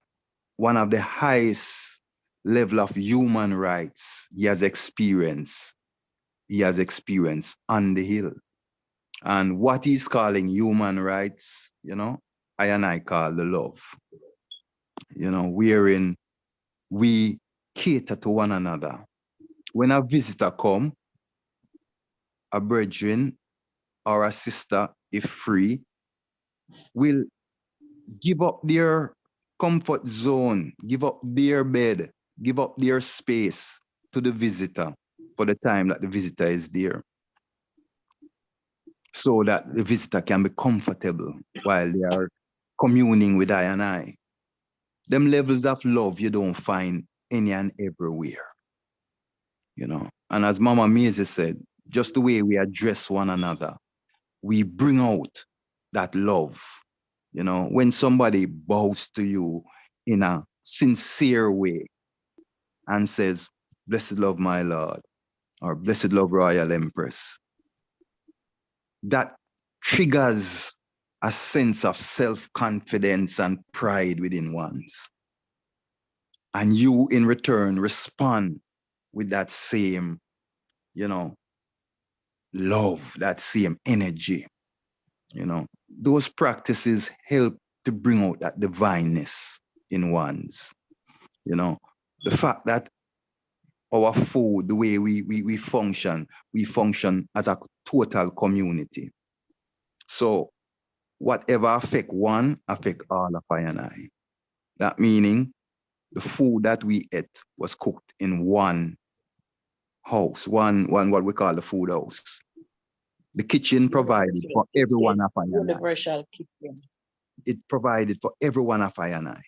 one of the highest level of human rights he has experienced on the hill. And what he's calling human rights, I and I call the love. Wherein we cater to one another. When a visitor come, a brethren or a sister, if free, will give up their comfort zone, give up their bed, give up their space to the visitor for the time that the visitor is there, so that the visitor can be comfortable while they are communing with I and I. Them levels of love you don't find any and everywhere, And as Mama Mazie said, just the way we address one another, we bring out that love. You know, when somebody bows to you in a sincere way and says, "Blessed love, my Lord," or "Blessed love, Royal Empress," that triggers a sense of self-confidence and pride within one's. And you, in return, respond with that same, you know, love, that same energy. You know, those practices help to bring out that divineness in one's. You know, the fact that our food, the way we function as a total community. So whatever affect one, affect all of I and I. That meaning the food that we ate was cooked in one house, one what we call the food house. The kitchen provided for everyone of I and I. Universal kitchen. It provided for everyone of I and I.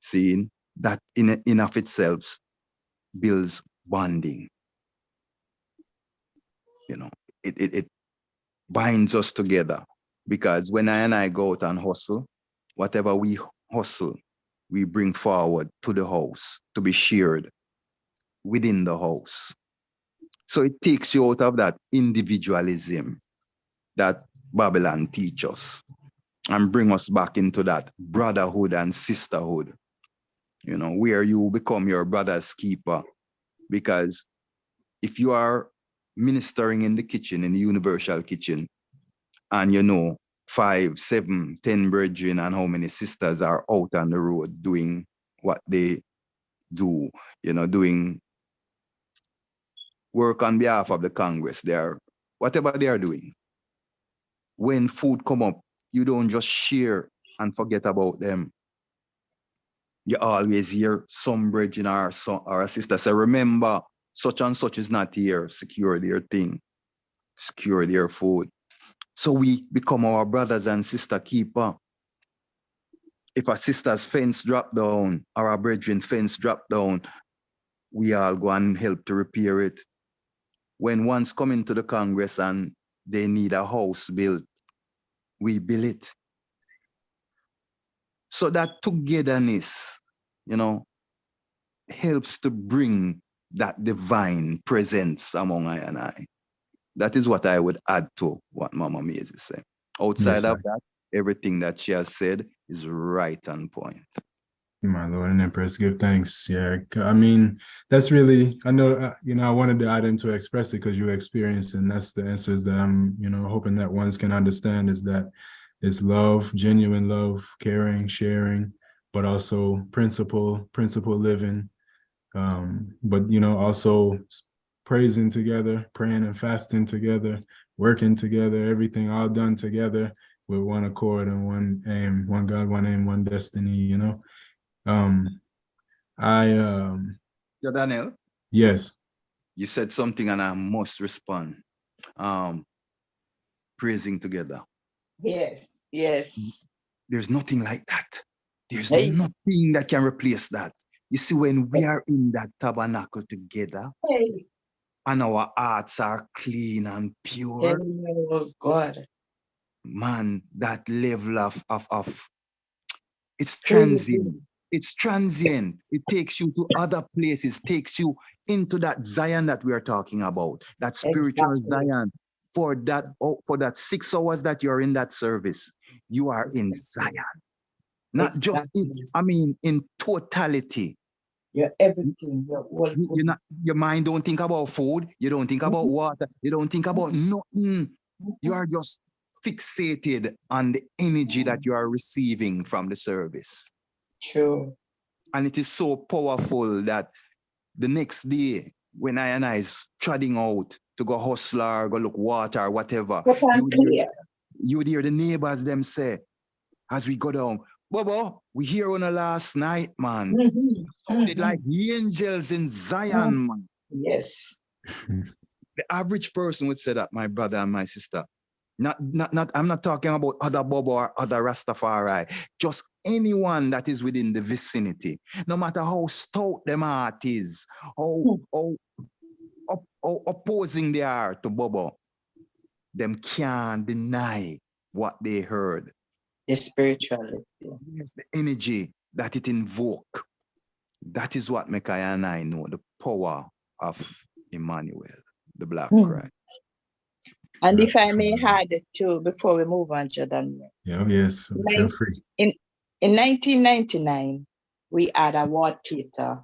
Seeing that in of itself builds bonding. You know, it binds us together, because when I and I go out and hustle, whatever we hustle, we bring forward to the house to be shared within the house. So it takes you out of that individualism that Babylon teaches us and bring us back into that brotherhood and sisterhood, you know, where you become your brother's keeper. Because if you are ministering in the kitchen, in the universal kitchen, and you know 5, 7, 10 brethren and how many sisters are out on the road doing what they do, you know, doing work on behalf of the Congress, they're whatever they are doing. When food come up, you don't just share and forget about them. You always hear some brethren or a sister say, "Remember, such and such is not here. Secure their thing, secure their food." So we become our brothers and sister keeper. If a sister's fence drop down or a brethren fence drop down, we all go and help to repair it. When one's coming to the Congress and they need a house built, we build it. So that togetherness, you know, helps to bring that divine presence among I and I. That is what I would add to what Mama Mazie said. Outside Yes, of that, everything that she has said is right on point. My Lord and Empress, give thanks. Yeah, I mean, that's really, I know, you know, I wanted to add into express it because you experienced, and that's the answers that I'm, you know, hoping that ones can understand, is that it's love, genuine love, caring, sharing, but also principle living. But, you know, also praising together, praying and fasting together, working together, everything all done together with one accord and one aim, one God, one aim, one destiny, you know. Yeah, Daniel, Yes. you said something and I must respond. Praising together. Yes, yes. There's nothing like that. There's Hey. nothing that can replace that. You see, when we are in that tabernacle together, Hey. and our hearts are clean and pure, Oh God. man, that level of it's transient. It's transient. It takes you to other places, takes you into that Zion that we are talking about, that spiritual Exactly. Zion. For that 6 hours that you're in that service, you are in Zion. Not just in totality. You're everything. Your mind don't think about food. You don't think about water. You don't think about nothing. You are just fixated on the energy that you are receiving from the service. True. And it is so powerful that the next day, when I and I is treading out to go hustle or go look water or whatever, you would hear the neighbors them say, as we go down, "Bobo, we hear on the last night, man." Sounded like the angels in Zion, man. Yes. The average person would say that, my brother and my sister. I'm not talking about other Bobo or other Rastafari. Just anyone that is within the vicinity. No matter how stout them heart is, how how opposing they are to Bobo, them can't deny what they heard. The spirituality. It's the energy that it invoke. That is what make I and I know the power of Emmanuel, the Black Christ. And if I may add it too, before we move on, Jordan. Yeah, yes, feel free. In 1999, we had a war theater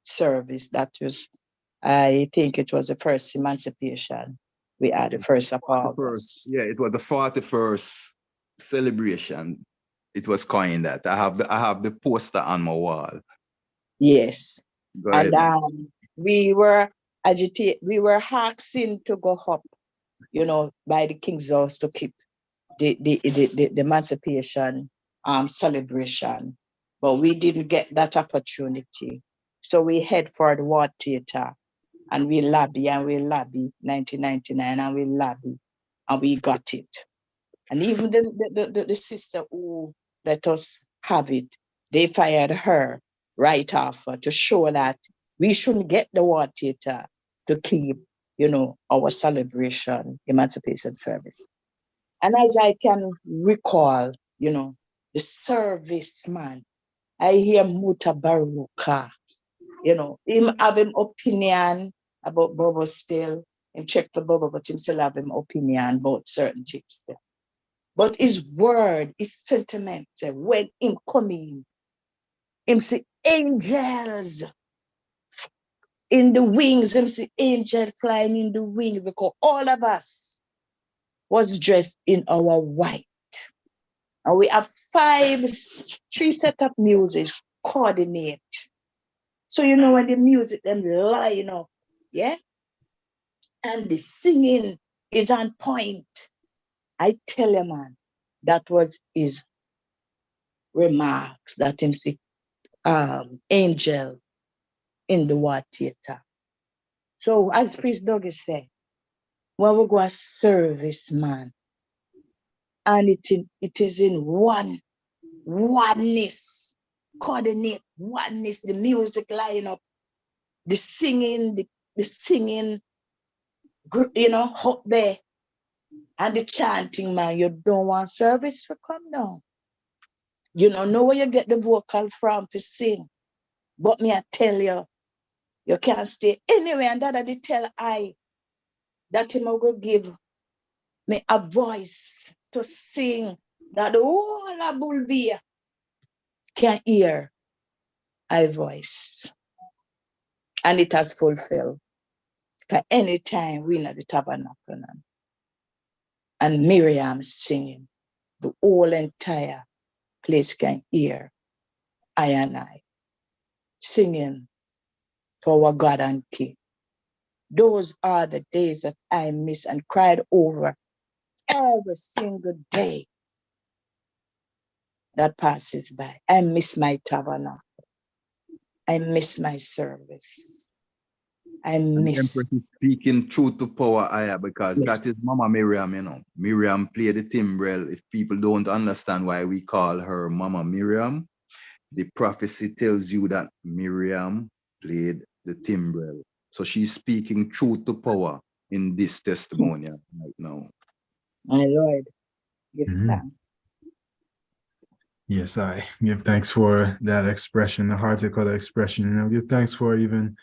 service that was, I think it was the first emancipation. We had the first of August. Yeah, it was the 41st celebration. It was coined that. I have the poster on my wall. Yes. Go ahead. And we were agitated, we were asking to go up, you know, by the King's House to keep the emancipation celebration. But we didn't get that opportunity. So we head for the War Theater and we lobby 1999 and we lobby and we got it. And even the sister who let us have it, they fired her right off to show that we shouldn't get the War Theater to keep, you know, our celebration, emancipation service. And as I can recall, you know, the serviceman, I hear Muta Baruka, you know, him have him opinion about Bobo still, him check for Bobo, but him still have him opinion about certain things still. But his word, his sentiment, when him coming, him see angels in the wings, him see angel flying in the wings, because all of us was dressed in our white. And we have 3 set of music coordinate. So you know when the music them line up, yeah? And the singing is on point. I tell you, man, that was his remarks that him see angel in the War Theater. So as Priest Douggie said, when we go a service, man, and it is in oneness, coordinate, oneness, the music line up, the singing, the singing, you know, up there, and the chanting, man, you don't want service to come down. You don't know where you get the vocal from to sing. But me, I tell you, you can't stay anywhere, and that I tell I that him will give me a voice to sing that the whole of Bulbia can hear my voice. And it has fulfilled. Because anytime we know the tabernacle and Miriam singing, the whole entire place can hear I and I singing to our God and King. Those are the days that I miss and cried over every single day that passes by. I miss my tabernacle. I miss my service. I miss. Empress is speaking truth to power, because Yes. that is Mama Miriam, you know. Miriam played the timbrel. If people don't understand why we call her Mama Miriam, the prophecy tells you that Miriam played the timbrel. So she's speaking truth to power in this testimonial right now. My Lord, give thanks. Yes, I give thanks for that expression, the hearticle expression. You know, give thanks for even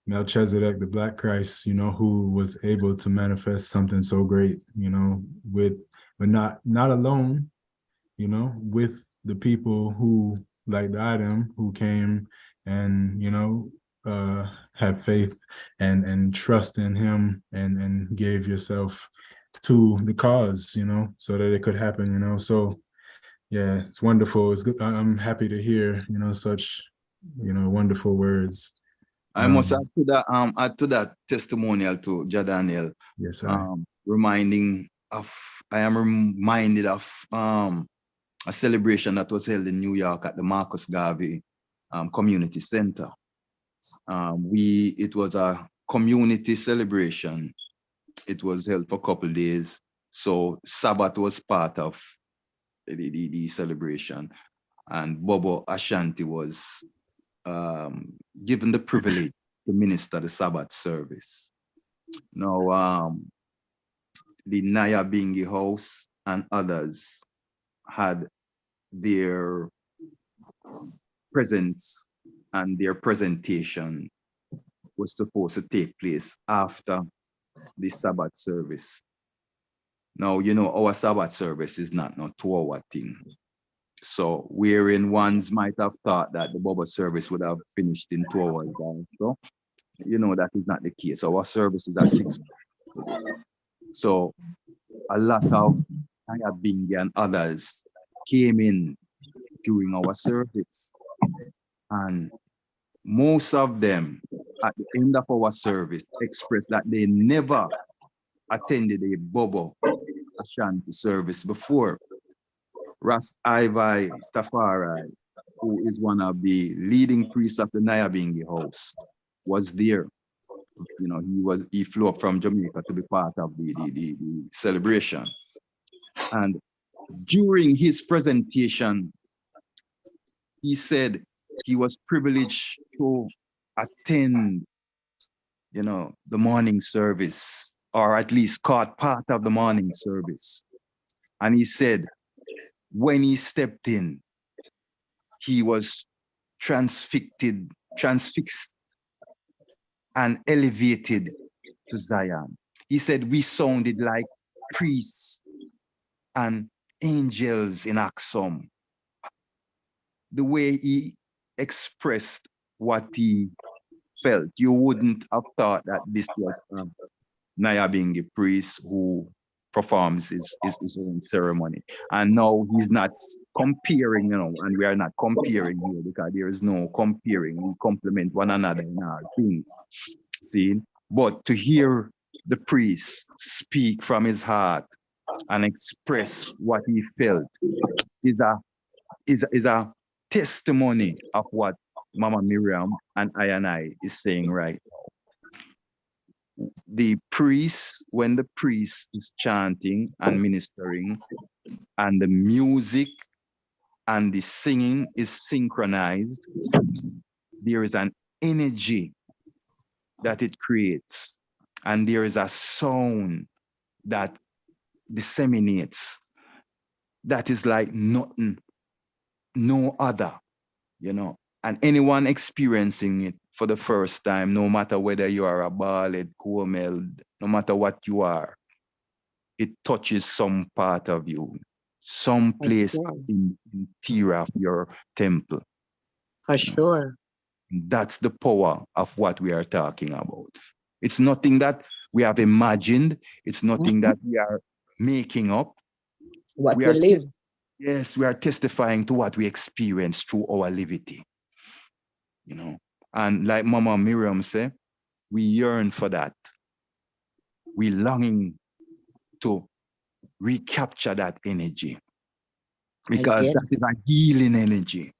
Melchizedek, the Black Christ, you know, who was able to manifest something so great, you know, but not alone, you know, with the people who, like Adam, who came and, you know, had faith and trust in him and gave yourself to the cause, you know, so that it could happen, you know. So yeah, it's wonderful. It's good. I'm happy to hear, you know, such, you know, wonderful words. I must add to that testimonial to Jadaniel. Yes, sir. I am reminded of a celebration that was held in New York at the Marcus Garvey Community Center. It was a community celebration. It was held for a couple of days. So Sabbath was part of the celebration, and Bobo Ashanti was given the privilege to minister the Sabbath service. Now, the Nyabingi house and others had their presence and their presentation was supposed to take place after the Sabbath service. Now, you know, our Sabbath service is not no 2-hour thing. So wherein ones might have thought that the Bobo service would have finished in 2 hours. So, you know, that is not the case. Our service is at 6 hours. So a lot of Nyabingi and others came in during our service. And most of them, at the end of our service, expressed that they never attended a Bobo Ashanti service before. Ras Ivai Tafari, who is one of the leading priests of the Nyabingi house, was there. You know, he flew up from Jamaica to be part of the celebration. And during his presentation, he said he was privileged to attend, you know, the morning service, or at least caught part of the morning service. And he said, when he stepped in, he was transfixed and elevated to Zion. He said, we sounded like priests and angels in Aksum. The way he expressed what he felt, you wouldn't have thought that this was a Nyabingi priest who performs his own ceremony. And now he's not comparing, you know, and we are not comparing here because there is no comparing. We complement one another in our things. See? But to hear the priest speak from his heart and express what he felt is a testimony of what Mama Miriam and I is saying right now. The priest, when the priest is chanting and ministering, and the music and the singing is synchronized, there is an energy that it creates, and there is a sound that disseminates that is like nothing, no other, you know. And anyone experiencing it for the first time, no matter whether you are a ballad, co-meld, no matter what you are, it touches some part of you, some place in the interior of your temple. For sure. That's the power of what we are talking about. It's nothing that we have imagined. It's nothing that we are making up. What we live. Yes, we are testifying to what we experience through our livity. You know, and like Mama Miriam said, we yearn for that. We longing to recapture that energy, because that is a healing energy.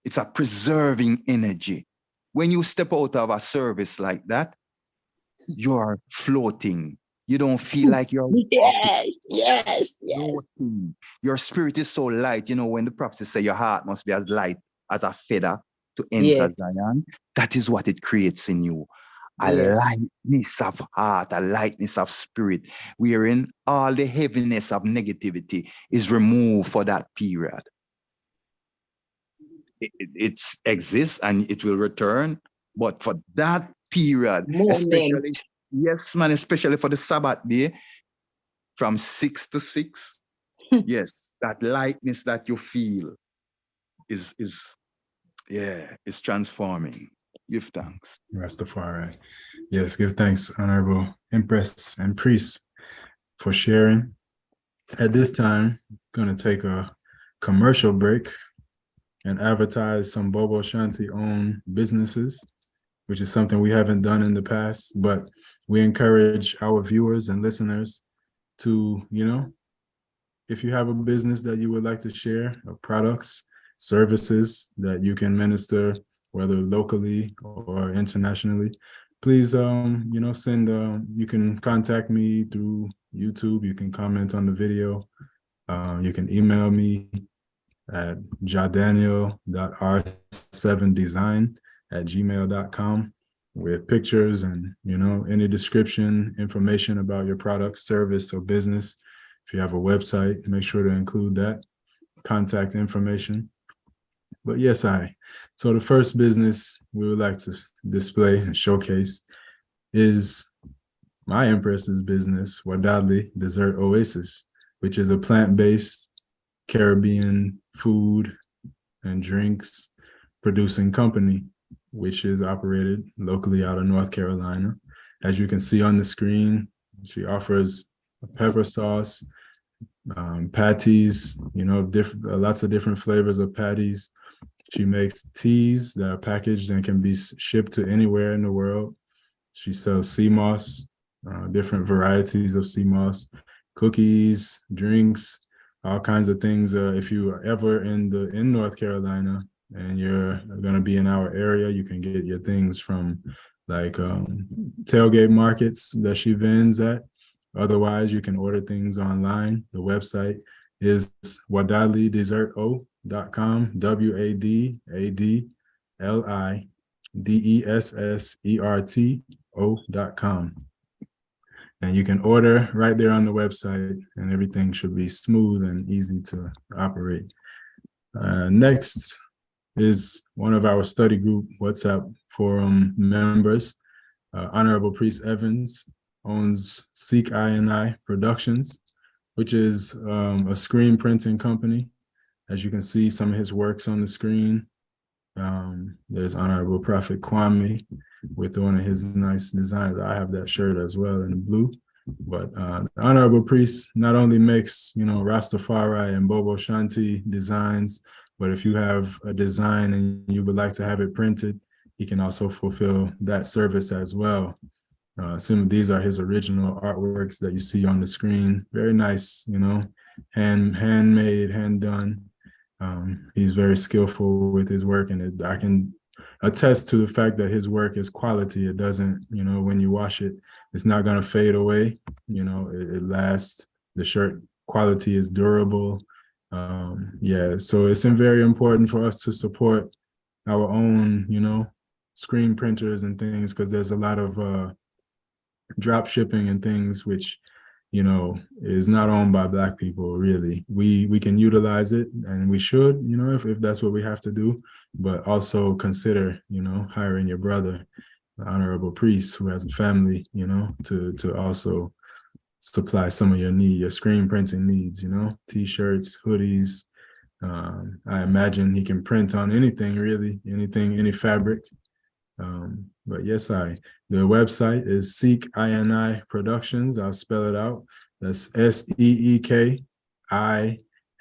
It's a preserving energy. When you step out of a service like that, you're floating. You don't feel like you're Yes. floating. Your spirit is so light. You know, when the prophets say your heart must be as light as a feather to enter Zion, that is what it creates in you. A lightness of heart, a lightness of spirit, wherein all the heaviness of negativity is removed for that period. It exists and it will return, but for that period, especially, yes, man, especially for the Sabbath day, from 6 to 6, yes, that lightness that you feel is transforming. Give thanks. Rastafari. Yes, give thanks, Honorable Empress and Priest, for sharing. At this time, I'm going to take a commercial break and advertise some Bobo Ashanti owned businesses, which is something we haven't done in the past, but we encourage our viewers and listeners to, you know, if you have a business that you would like to share, of products, services that you can minister, whether locally or internationally, please, you know, you can contact me through YouTube. You can comment on the video. You can email me at jadaniel.r7design gmail.com with pictures and, any description, information about your product, service, or business. If you have a website, make sure to include that contact information. But yes, so the first business we would like to display and showcase is my Empress's business, Douggie Dessert Oasis, which is a plant-based Caribbean food and drinks producing company, which is operated locally out of North Carolina. As you can see on the screen, she offers pepper sauce, patties, lots of different flavors of patties. She makes teas that are packaged and can be shipped to anywhere in the world. She sells sea moss, different varieties of sea moss, cookies, drinks, all kinds of things. If you are ever in North Carolina and you're going to be in our area, you can get your things from like tailgate markets that she vends at. Otherwise, you can order things online. The website is wadadlideserto.com, WADADLIDESSERTO.com. And you can order right there on the website, and everything should be smooth and easy to operate. Next is one of our study group WhatsApp forum members, Honorable Priest Evans, owns Seek I Productions, which is a screen printing company. As you can see, some of his works on the screen. There's Honorable Prophet Kwame with one of his nice designs. I have that shirt as well in blue. But the Honorable Priest not only makes, Rastafari and Bobo Ashanti designs, but if you have a design and you would like to have it printed, he can also fulfill that service as well. Some of these are his original artworks that you see on the screen. Very nice, handmade, hand done. He's very skillful with his work, and I can attest to the fact that his work is quality. It doesn't, when you wash it, it's not going to fade away. It lasts. The shirt quality is durable. So it's very important for us to support our own, screen printers and things, because there's a lot of drop shipping and things which is not owned by Black people. Really, we can utilize it, and we should, if that's what we have to do, but also consider hiring your brother, the Honorable Priest, who has a family, to also supply some of your screen printing needs, t-shirts, hoodies. I imagine he can print on anything, really, any fabric. But yes, the website is Seek I Productions. I'll spell it out. That's SEEKIAAN,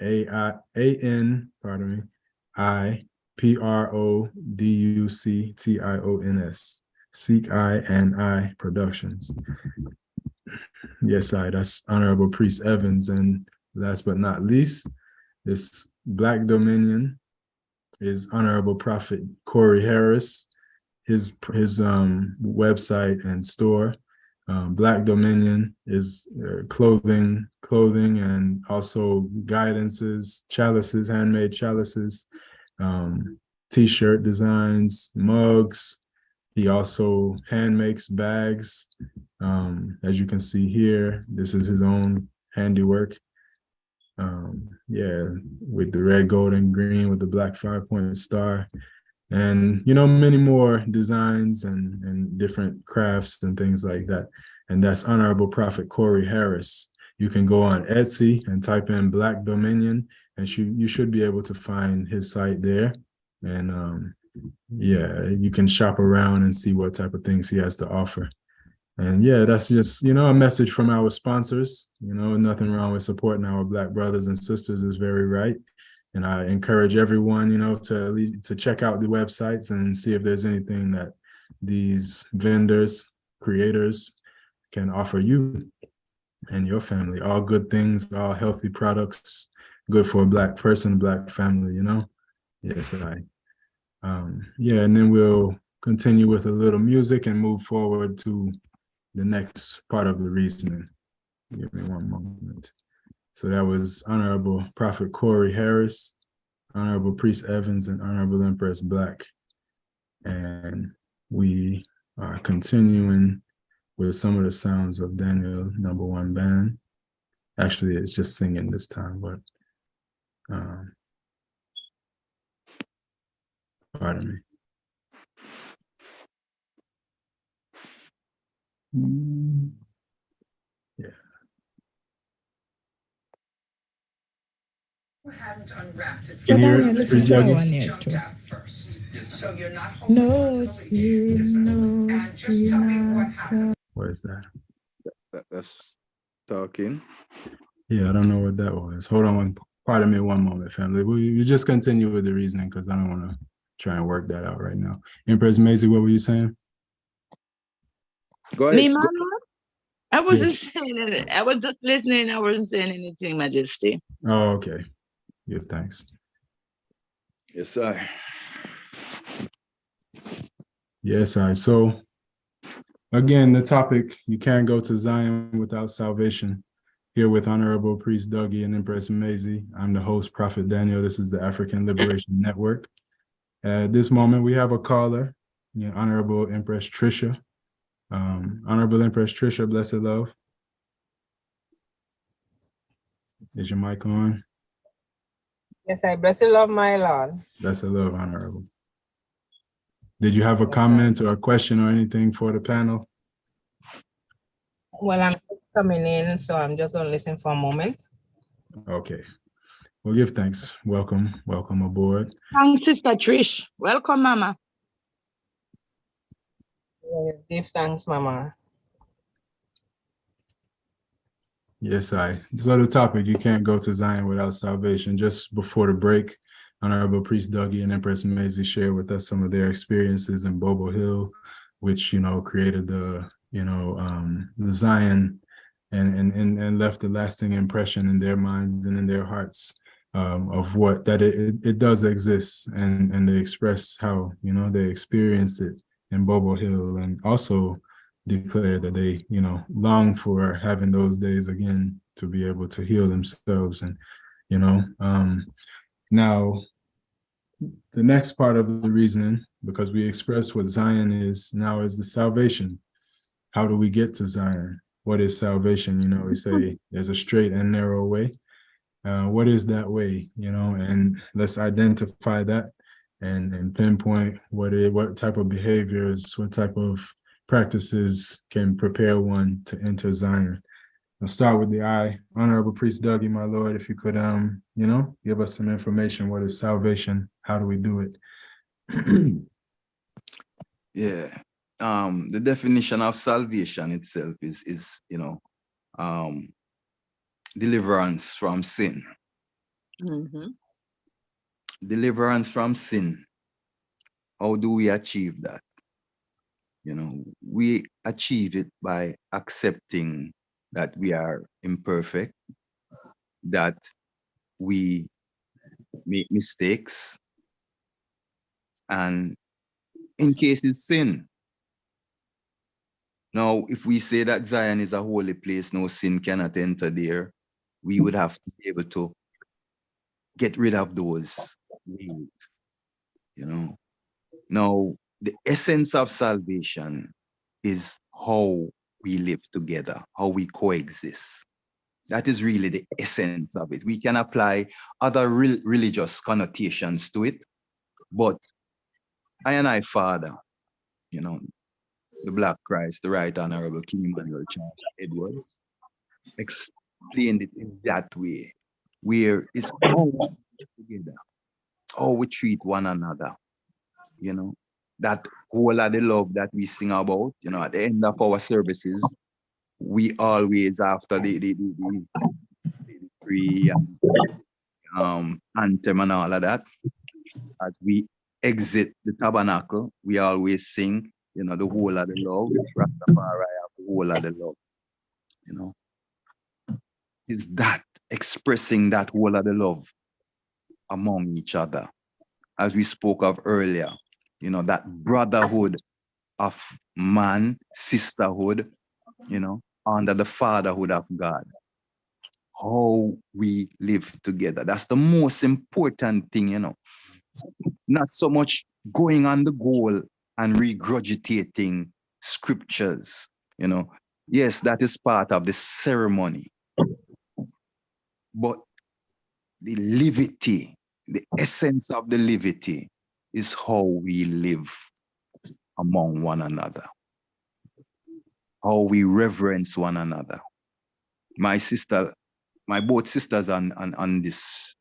IPRODUCTIONS. Seek I Productions. Yes, that's Honorable Priest Evans. And last but not least, this Black Dominion is Honorable Prophet Corey Harris. His website and store, Black Dominion, is clothing and also guidances, chalices, handmade chalices, t-shirt designs, mugs. He also hand makes bags. As you can see here, this is his own handiwork. With the red, gold, and green with the black 5-point star. And many more designs and different crafts and things like that. And that's Honorable Prophet Corey Harris. You can go on Etsy and type in Black Dominion, and you should be able to find his site there. And you can shop around and see what type of things he has to offer. And that's just a message from our sponsors. Nothing wrong with supporting our Black brothers and sisters is very right. And I encourage everyone, to check out the websites and see if there's anything that these vendors, creators can offer you and your family. All good things, all healthy products, good for a Black person, Black family, Yes, and then we'll continue with a little music and move forward to the next part of the reasoning. Give me one moment. So that was Honorable Prophet Corey Harris, Honorable Priest Evans, and Honorable Empress Black. And we are continuing with some of the sounds of Daniel #1 band. Actually, it's just singing this time, but pardon me. Yeah. So Can you hear Daniel, it? listen Please, to Douggie? our one here too. No sin, no sin. What is that? That's talking. Yeah, I don't know what that was. Hold on pardon me one moment, family. We just continue with the reasoning because I don't want to try and work that out right now. Empress Mazie, what were you saying? Go Me, ahead. Mama? I wasn't Yes. saying it. I was just listening. I wasn't saying anything, Majesty. Oh, okay. Give thanks. Yes, sir. Yes, I. So again, the topic, you can't go to Zion without salvation. Here with Honorable Priest Douggie and Empress Mazie. I'm the host, Prophet Daniel. This is the African Liberation Network. At this moment, we have a caller, Honorable Empress Trisha. Honorable Empress Trisha, blessed love. Is your mic on? Yes, I bless you, love, my Lord. Blessed love, Honorable. Did you have a Yes, comment or a question or anything for the panel? Well, I'm coming in, so I'm just going to listen for a moment. Okay. Well, give thanks. Welcome aboard. Thanks, Sister Trish. Welcome, Mama. Give thanks, Mama. Yes, I. So the topic, you can't go to Zion without salvation. Just before the break, Honorable Priest Douggie and Empress Mazie shared with us some of their experiences in Bobo Hill, which, created the Zion and left a lasting impression in their minds and in their hearts of what that it does exist, and they express how they experienced it in Bobo Hill, and also declare that they long for having those days again to be able to heal themselves. And now the next part of the reasoning, because we express what Zion is now, is the salvation. How do we get to Zion? What is salvation? We say there's a straight and narrow way. What is that way? And let's identify that and pinpoint what type of behaviors, what type of practices can prepare one to enter Zion. I'll start with the I. Honorable Priest Douggie, my Lord, if you could, give us some information. What is salvation? How do we do it? Yeah. The definition of salvation itself is deliverance from sin. Mm-hmm. Deliverance from sin. How do we achieve that? We achieve it by accepting that we are imperfect, that we make mistakes, and in cases sin. Now, if we say that Zion is a holy place, no sin cannot enter there, we would have to be able to get rid of those ways, Now, the essence of salvation is how we live together, how we coexist. That is really the essence of it. We can apply other religious connotations to it, but I and I, Father, the Black Christ, the Right Honorable King Emmanuel Charles Edwards, explained it in that way, where it's how we live together, how we treat one another, that whole of the love that we sing about, at the end of our services, we always, after the pre anthem and all of that, as we exit the tabernacle, we always sing, the whole of the love, Rastafari have the whole of the love, Is that expressing that whole of the love among each other, as we spoke of earlier, that brotherhood of man, sisterhood, under the fatherhood of God. How we live together. That's the most important thing, Not so much going on the goal and regurgitating scriptures, you know. Yes, that is part of the ceremony. But the levity, the essence of the levity is how we live among one another, how we reverence one another. My both sisters on this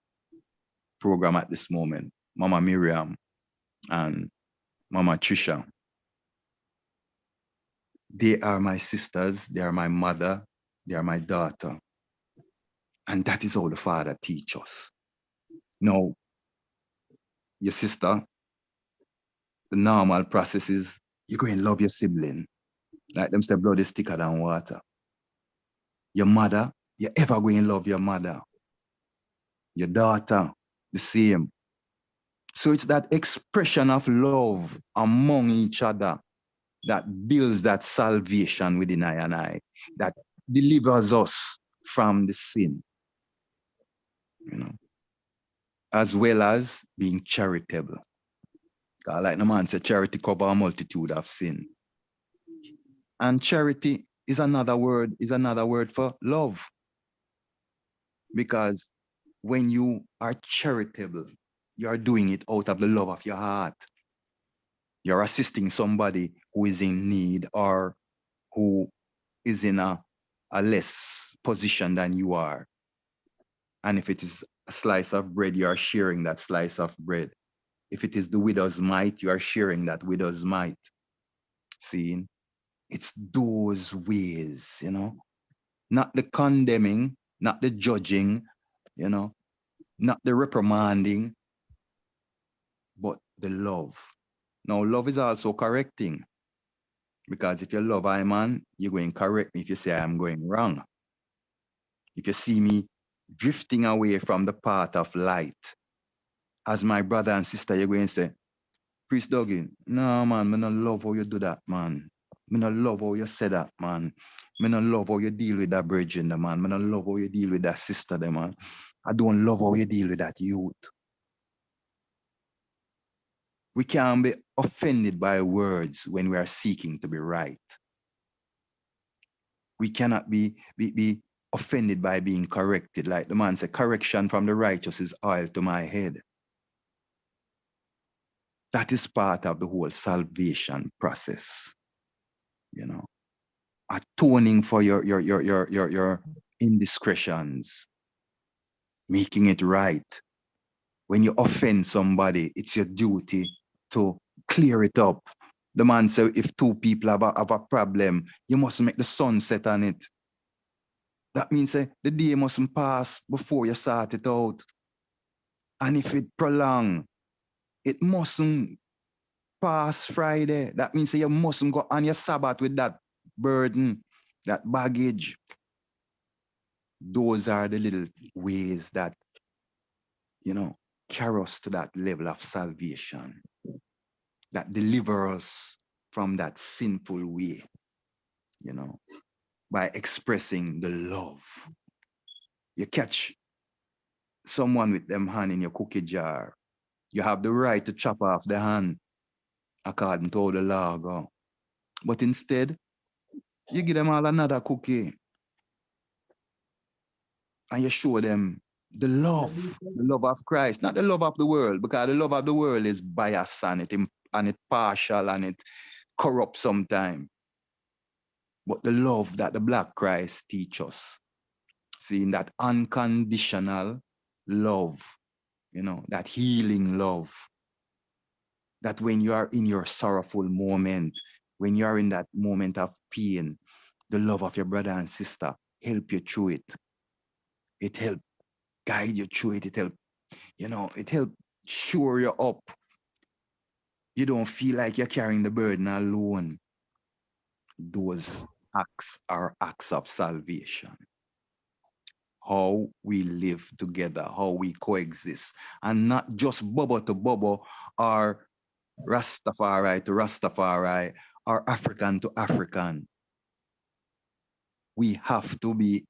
program at this moment, Mama Miriam and Mama Trisha, they are my sisters, they are my mother, they are my daughter. And that is how the Father teaches us. Now, your sister, the normal process is you go and love your sibling. Like them say, blood is thicker than water. Your mother, you ever going to love your mother. Your daughter, the same. So it's that expression of love among each other that builds that salvation within I and I, that delivers us from the sin, you know, as well as being charitable. Like the man said, charity covers a multitude of sin. And charity is another word for love. Because when you are charitable, you are doing it out of the love of your heart. You're assisting somebody who is in need or who is in a less position than you are. And if it is a slice of bread, you are sharing that slice of bread. If it is the widow's mite, you are sharing that widow's mite. See, it's those ways, you know, not the condemning, not the judging, you know, not the reprimanding, but the love. Now, love is also correcting. Because if you love I man, you're going to correct me if you say I'm going wrong. If you see me drifting away from the path of light, as my brother and sister, you're going to say, Priest Douggie, no man, I don't love how you do that, man. I don't love how you say that, man. I don't love how you deal with that bridging, man. I don't love how you deal with that sister, man. I don't love how you deal with that youth. We can't be offended by words when we are seeking to be right. We cannot be offended by being corrected. Like the man said, correction from the righteous is oil to my head. That is part of the whole salvation process. You know, atoning for your indiscretions, making it right. When you offend somebody, it's your duty to clear it up. The man said, if two people have a problem, you must make the sun set on it. That means the day mustn't pass before you sort it out. And if it prolong, it mustn't pass Friday. That means you mustn't go on your Sabbath with that burden, that baggage. Those are the little ways that, you know, carry us to that level of salvation, that deliver us from that sinful way, you know, by expressing the love. You catch someone with them hand in your cookie jar, you have the right to chop off the hand according to how the law go. But instead, you give them all another cookie and you show them the love of Christ, not the love of the world, because the love of the world is biased and it partial and it corrupt sometimes. But the love that the Black Christ teaches us, seeing that unconditional love, you know, that healing love, that when you are in your sorrowful moment, when you are in that moment of pain, the love of your brother and sister help you through it. It help guide you through it. It help, you know, it help shore you up. You don't feel like you're carrying the burden alone. Those acts are acts of salvation. How we live together, how we coexist, and not just Bobo to Bobo or Rastafari to Rastafari or African to African. We have to be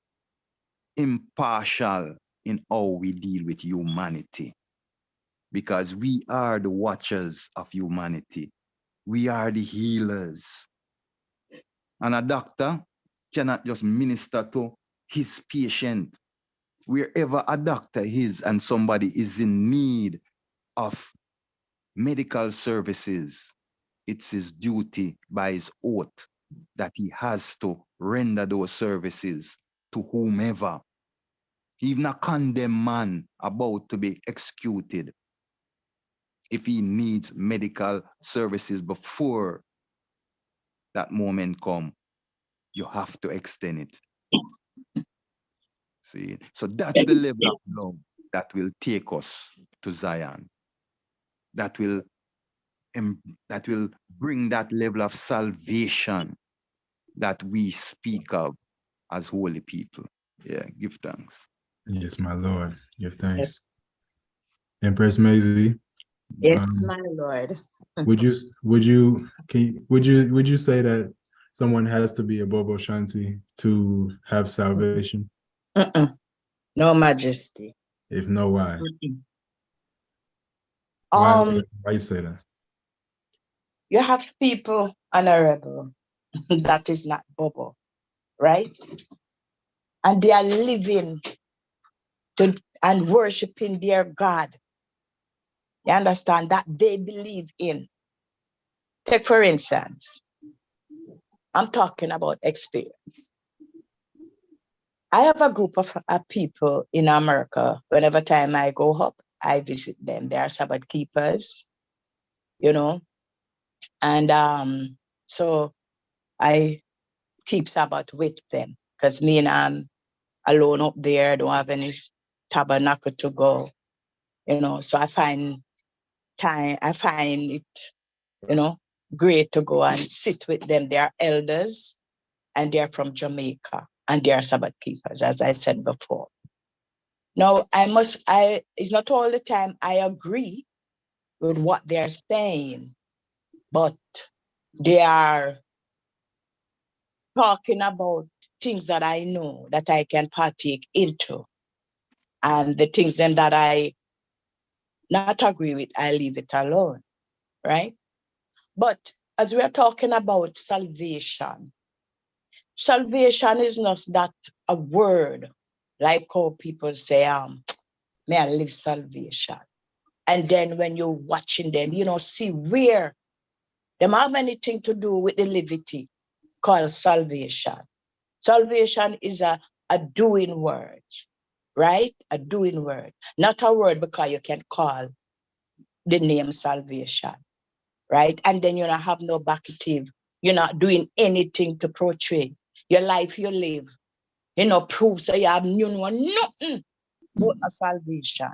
impartial in how we deal with humanity, because we are the watchers of humanity. We are the healers. And a doctor cannot just minister to his patient. Wherever a doctor is and somebody is in need of medical services, it's his duty by his oath that he has to render those services to whomever. Even a condemned man about to be executed, if he needs medical services before that moment come, you have to extend it. See, so that's the level of love that will take us to Zion. That will bring that level of salvation that we speak of as holy people. Yeah, give thanks. Yes, my Lord. Give thanks. Empress Mazie. Yes, my Lord. Would you say that someone has to be a Bobo Ashanti to have salvation? No, Majesty. If no, why? Why you say that? You have people, honorable, that is not Bobo, right? And they are living and worshiping their God. You understand that they believe in. Take for instance, I'm talking about experience. I have a group of people in America. Whenever time I go up, I visit them. They are Sabbath keepers, you know. And so I keep Sabbath with them because me and I'm alone up there, don't have any tabernacle to go, you know. So I find it, you know, great to go and sit with them. They are elders and they're from Jamaica and they are Sabbath keepers, as I said before. Now, it's not all the time I agree with what they're saying, but they are talking about things that I know that I can partake into. And the things then that I not agree with, I leave it alone, right? But as we are talking about salvation, salvation is not that a word, like how people say, may I live salvation. And then when you're watching them, you know, see where them have anything to do with the levity called salvation. Salvation is a doing word, right? A doing word, not a word because you can call the name salvation, right? And then you don't have no backative. You're not doing anything to portray your life you live. You know, proves that you have nothing but a salvation.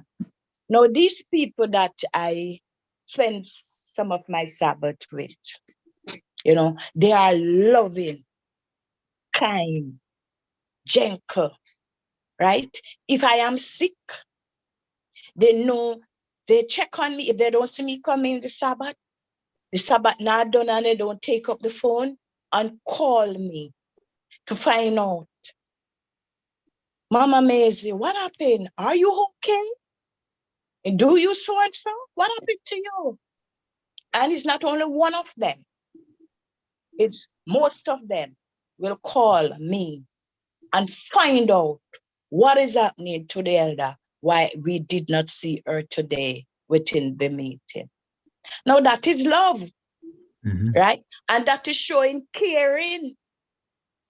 Now, these people that I spend some of my Sabbath with, you know, they are loving, kind, gentle, right? If I am sick, they know, they check on me. If they don't see me coming the Sabbath not done and they don't take up the phone and call me to find out, Mama Mazie, what happened? Are you okay? And do you so and so? What happened to you? And it's not only one of them. It's most of them will call me and find out what is happening to the elder, why we did not see her today within the meeting. Now that is love, right? And that is showing caring.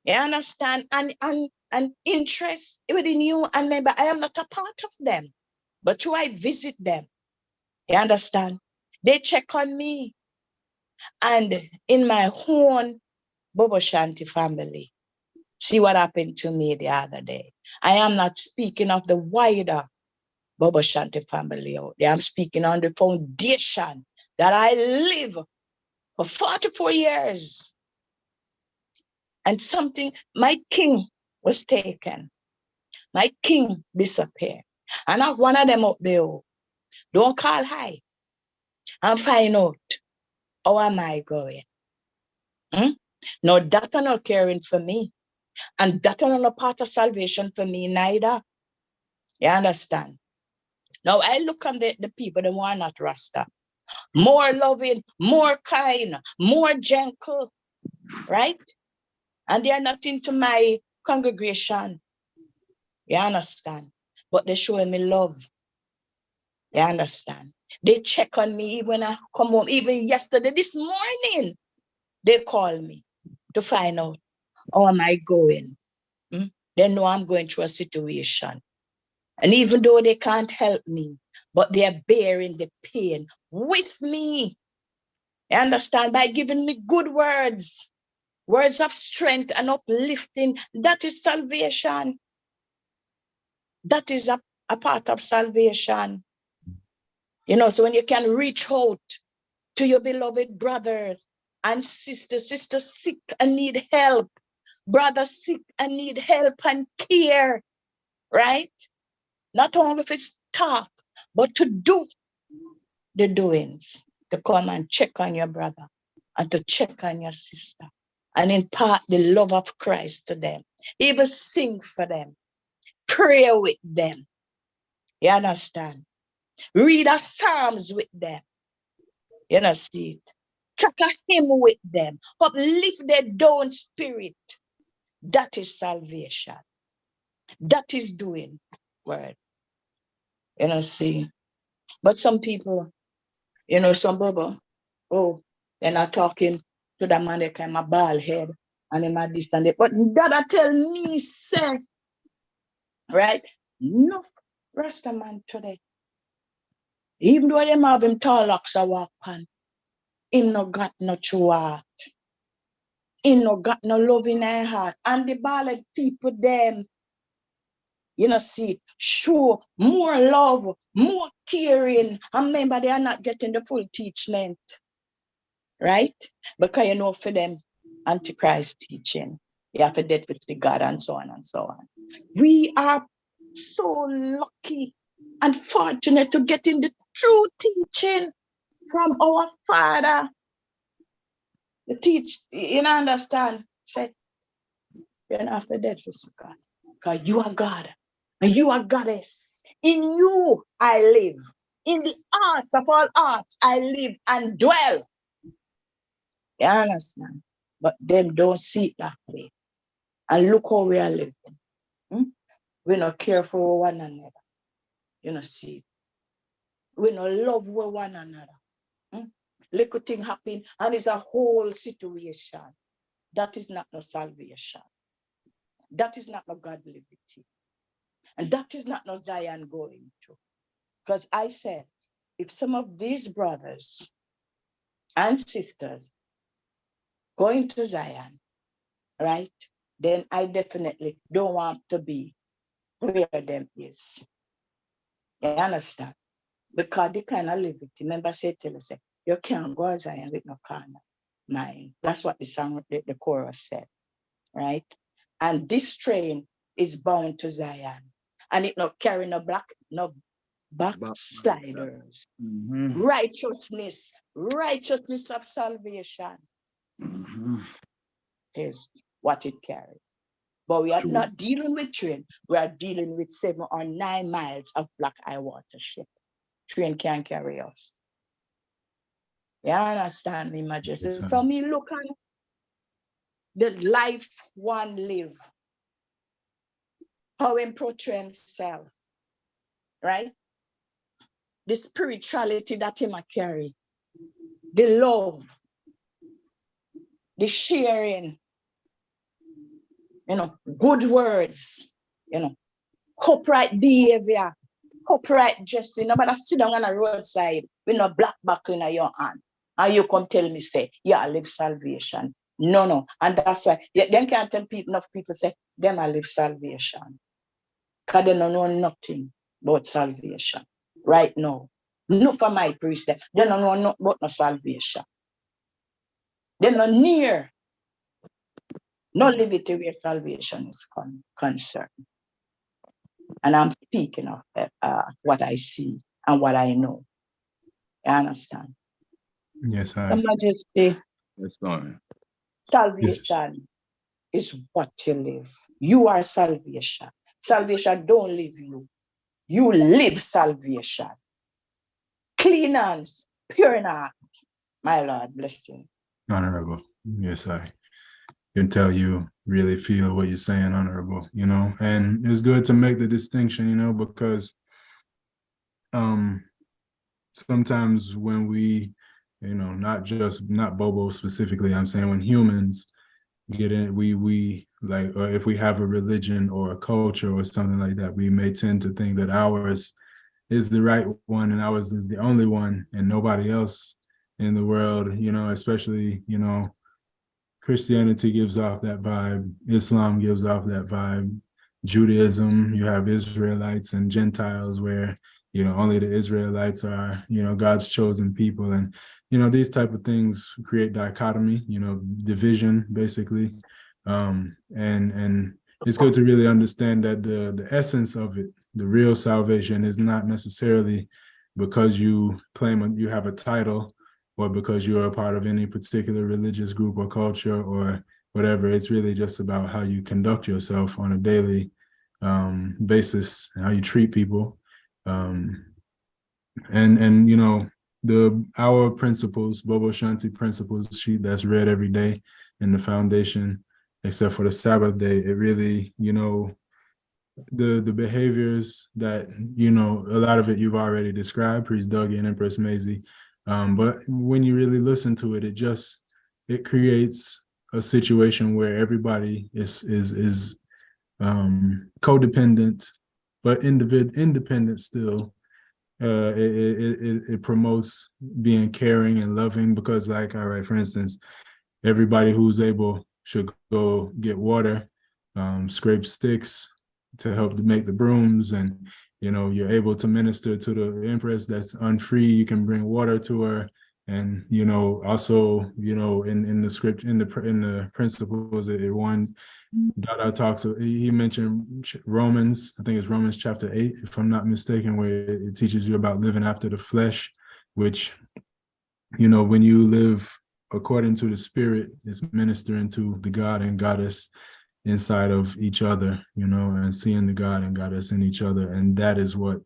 You understand? And interest within you and maybe I am not a part of them, but do I visit them? You understand? They check on me. And in my own Bobo Ashanti family, see what happened to me the other day. I am not speaking of the wider Bobo Ashanti family out there. I'm speaking on the foundation that I live for 44 years. And my king was taken. My king disappeared. And not one of them up there. Don't call high and find out how am I going. No, that are not caring for me. And that are not part of salvation for me neither. You understand? Now I look on the people that who are not Rasta. more loving, more kind, more gentle, right? And they are not into my congregation. You understand? But they're showing me love. You understand? They check on me even when I come home. Even yesterday, this morning, they call me to find out how am I going. They know I'm going through a situation. And even though they can't help me, but they are bearing the pain with me. You understand? By giving me good words, words of strength and uplifting. That is salvation. That is a part of salvation. You know, so when you can reach out to your beloved brothers and sisters sick and need help, brothers sick and need help and care, right? Not only if it's talk, but to do the doings, to come and check on your brother and to check on your sister and impart the love of Christ to them. Even sing for them, pray with them. You understand? Read a Psalms with them. You know, see it. Track a hymn with them. Uplift their down spirit. That is salvation. That is doing word. You know, see. But some people, you know, some Bobo, they're not talking to the man, they kind of bald head and in my distance. But Dada tell me, say, right? No Rasta man today. Even though them have him tall locks a walk on, him no got no true heart. Him no got no love in their heart. And the bald people, them, you know, see, show more love, more caring. And remember, they are not getting the full teachment. Right? Because you know, for them, Antichrist teaching, you have to deal with the God and so on and so on. We are so lucky and fortunate to get in the true teaching from our Father. The teach, you know, understand? Say, you don't have to deal with God. Because you are God and you are goddess. In you I live. In the arts of all arts I live and dwell. You understand? But them don't see it that way. And look how we are living. We not care for one another. You know, see it. We not love one another. Little thing happen and it's a whole situation. That is not no salvation. That is not no God liberty. And that is not no Zion going to. Because I said, if some of these brothers and sisters going to Zion, right, then I definitely don't want to be where them is. You understand? Because the kind of liberty, remember say tell us, you can't go to Zion with no carnal mind. That's what the song, the chorus said, right? And this train is bound to Zion. And it not carry no backsliders. Righteousness of salvation is what it carries. But we are not dealing with train. We are dealing with 7 or 9 miles of black eye water ship. Train can't carry us. You understand me, Majesty? Yes, so me look at the life one live, how him portray himself, right? The spirituality that him a carry, the love, the sharing, you know, good words, you know, upright behavior, upright dressing. Nobody sit down on a roadside with no black buckle in your hand. And you come tell me, say, yeah, I live salvation. No. And that's why, then can't tell people, enough people say, them I live salvation. Because they don't know nothing about salvation right now. No for my priest, they don't know nothing about no salvation. They're not near no liberty where salvation is concerned. And I'm speaking of what I see and what I know. You understand? Yes, Your Majesty, Yes, Lord. salvation is what you live. You are salvation. Salvation don't live you. You live salvation. Clean hands, pure in heart. My Lord, bless you. Honorable. Yes, I can tell you really feel what you're saying, honorable, you know, and it's good to make the distinction, you know, because sometimes when we, you know, not Bobo specifically, I'm saying when humans get in, we like, or if we have a religion or a culture or something like that, we may tend to think that ours is the right one and ours is the only one and nobody else in the world, you know, especially, you know, Christianity gives off that vibe, Islam gives off that vibe, Judaism, you have Israelites and Gentiles where, you know, only the Israelites are, you know, God's chosen people. And, you know, these type of things create dichotomy, you know, division, basically. And it's good to really understand that the essence of it, the real salvation is not necessarily because you claim you have a title or because you're a part of any particular religious group or culture or whatever. It's really just about how you conduct yourself on a daily basis, how you treat people. And you know, our principles, Bobo Ashanti principles sheet that's read every day in the foundation, except for the Sabbath day, it really, you know, the behaviors that, you know, a lot of it you've already described, Priest Douggie and Empress Mazie. But when you really listen to it, it creates a situation where everybody is codependent, but independent still. It promotes being caring and loving because, like, all right, for instance, everybody who's able should go get water, scrape sticks to help to make the brooms, and you know, you're able to minister to the Empress that's unfree. You can bring water to her, and you know, also, you know, in the script, in the principles, it warns. Dada talks. He mentioned Romans. I think it's Romans chapter 8, if I'm not mistaken, where it teaches you about living after the flesh, which, you know, when you live according to the Spirit, it's ministering to the God and Goddess inside of each other, you know, and seeing the God and Goddess in each other. And that is what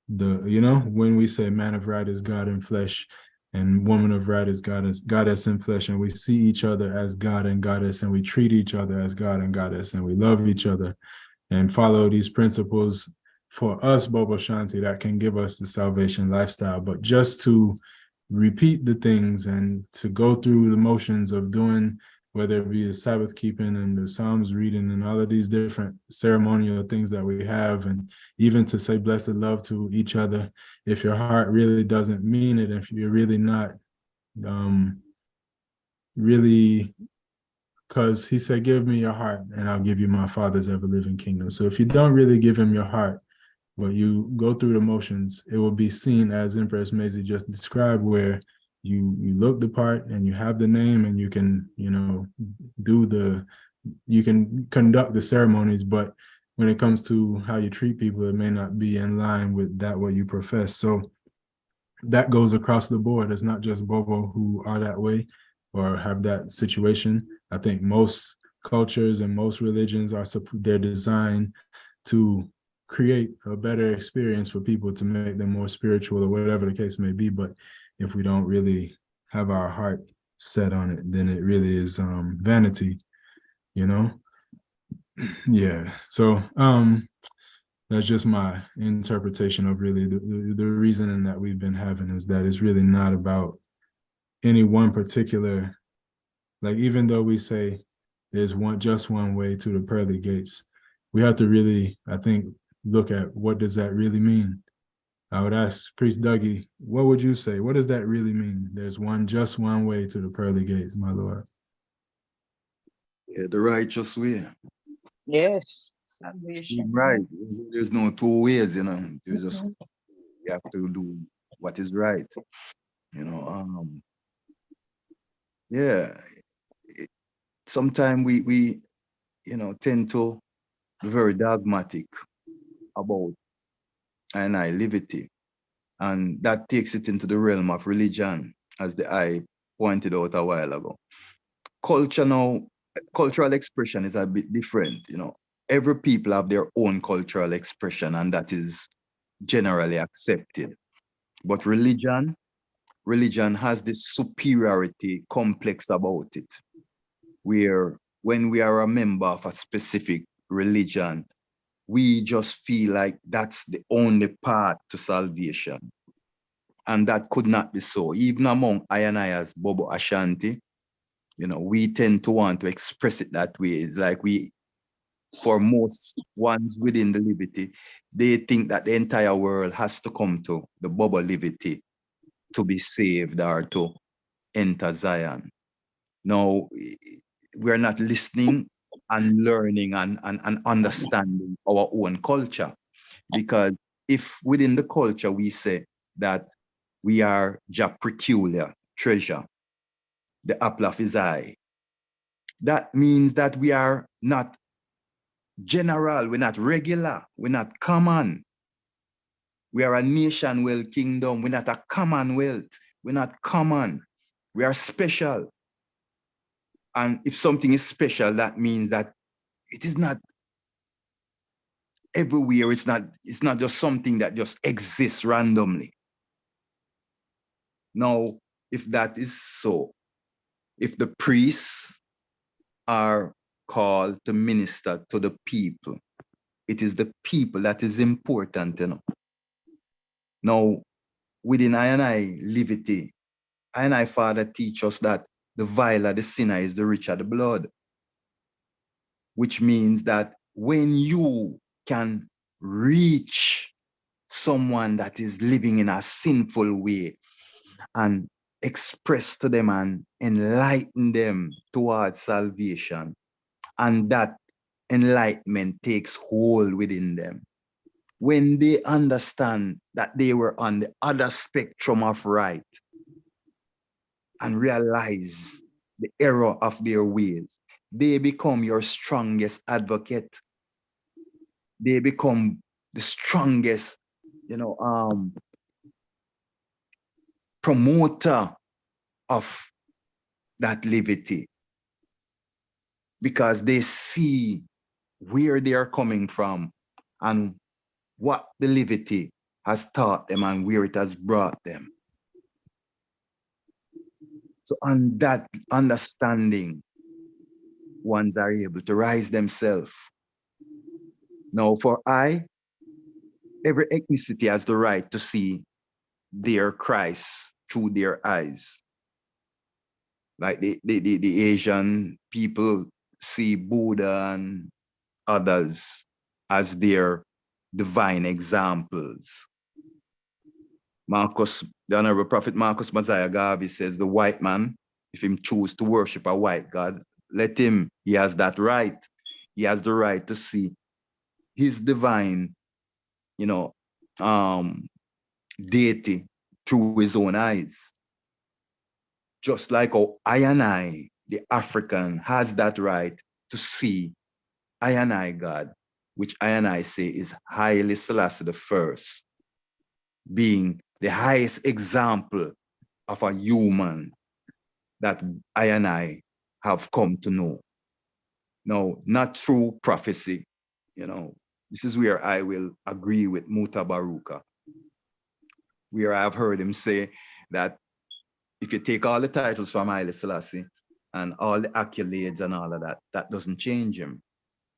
you know, when we say man of right is God in flesh and woman of right is Goddess in flesh, and we see each other as God and Goddess, and we treat each other as God and Goddess, and we love each other and follow these principles for us, Bobo Ashanti, that can give us the salvation lifestyle. But just to repeat the things and to go through the motions of doing, whether it be the Sabbath keeping and the Psalms reading and all of these different ceremonial things that we have, and even to say blessed love to each other, if your heart really doesn't mean it, if you're really not really, because he said, give me your heart and I'll give you my Father's ever-living kingdom. So if you don't really give him your heart, but you go through the motions, it will be seen as Empress Mazie just described, where you look the part and you have the name and you can, you know, you can conduct the ceremonies, but when it comes to how you treat people, it may not be in line with that what you profess. So that goes across the board. It's not just Bobo who are that way or have that situation. I think most cultures and most religions they're designed to create a better experience for people, to make them more spiritual or whatever the case may be. But if we don't really have our heart set on it, then it really is vanity, you know? Yeah. So that's just my interpretation of really the reasoning that we've been having, is that it's really not about any one particular, like, even though we say there's just one way to the pearly gates, we have to really, I think, look at what does that really mean. I would ask Priest Douggie, what would you say? What does that really mean? There's just one way to the pearly gates, my Lord. Yeah, the righteous way. Yes, salvation. Right. There's no two ways, you know. There's just, you have to do what is right. You know, yeah. Sometimes we, you know, tend to be very dogmatic about liberty. And that takes it into the realm of religion, as the I pointed out a while ago. Cultural expression is a bit different, you know. Every people have their own cultural expression, and that is generally accepted. But religion religion has this superiority complex about it, where when we are a member of a specific religion, we just feel like that's the only path to salvation. And that could not be so. Even among I and I as Bobo Ashanti, you know, we tend to want to express it that way. It's like for most ones within the Liberty, they think that the entire world has to come to the Bobo Liberty to be saved or to enter Zion. Now, we're not listening and learning and understanding our own culture. Because if within the culture we say that we are Jah peculiar treasure, the apple of his eye, that means that we are not general, we're not regular, we're not common. We are a nation world kingdom, we're not a commonwealth, we're not common, we are special. And if something is special, that means that it is not everywhere, it's not just something that just exists randomly. Now, if that is so, if the priests are called to minister to the people, it is the people that is important, you know. Now, within I and I liberty, I and I Father teach us that the viler the sinner is the richer the blood, which means that when you can reach someone that is living in a sinful way and express to them and enlighten them towards salvation, and that enlightenment takes hold within them, when they understand that they were on the other spectrum of right and realize the error of their ways, they become your strongest advocate. They become the strongest, promoter of that liberty, because they see where they are coming from and what the liberty has taught them and where it has brought them. So on that understanding, ones are able to rise themselves. Now for every ethnicity has the right to see their Christ through their eyes. Like the Asian people see Buddha and others as their divine examples. The Honorable Prophet Marcus Mosiah Garvey says the white man, if him choose to worship a white God, let him, he has that right. He has the right to see his divine, deity through his own eyes. Just like how I and I, the African, has that right to see I and I God, which I and I say is Haile Selassie the First, being the highest example of a human that I and I have come to know. Now, not through prophecy, this is where I will agree with Muta Baruka, where I've heard him say that if you take all the titles from Haile Selassie and all the accolades and all of that, that doesn't change him.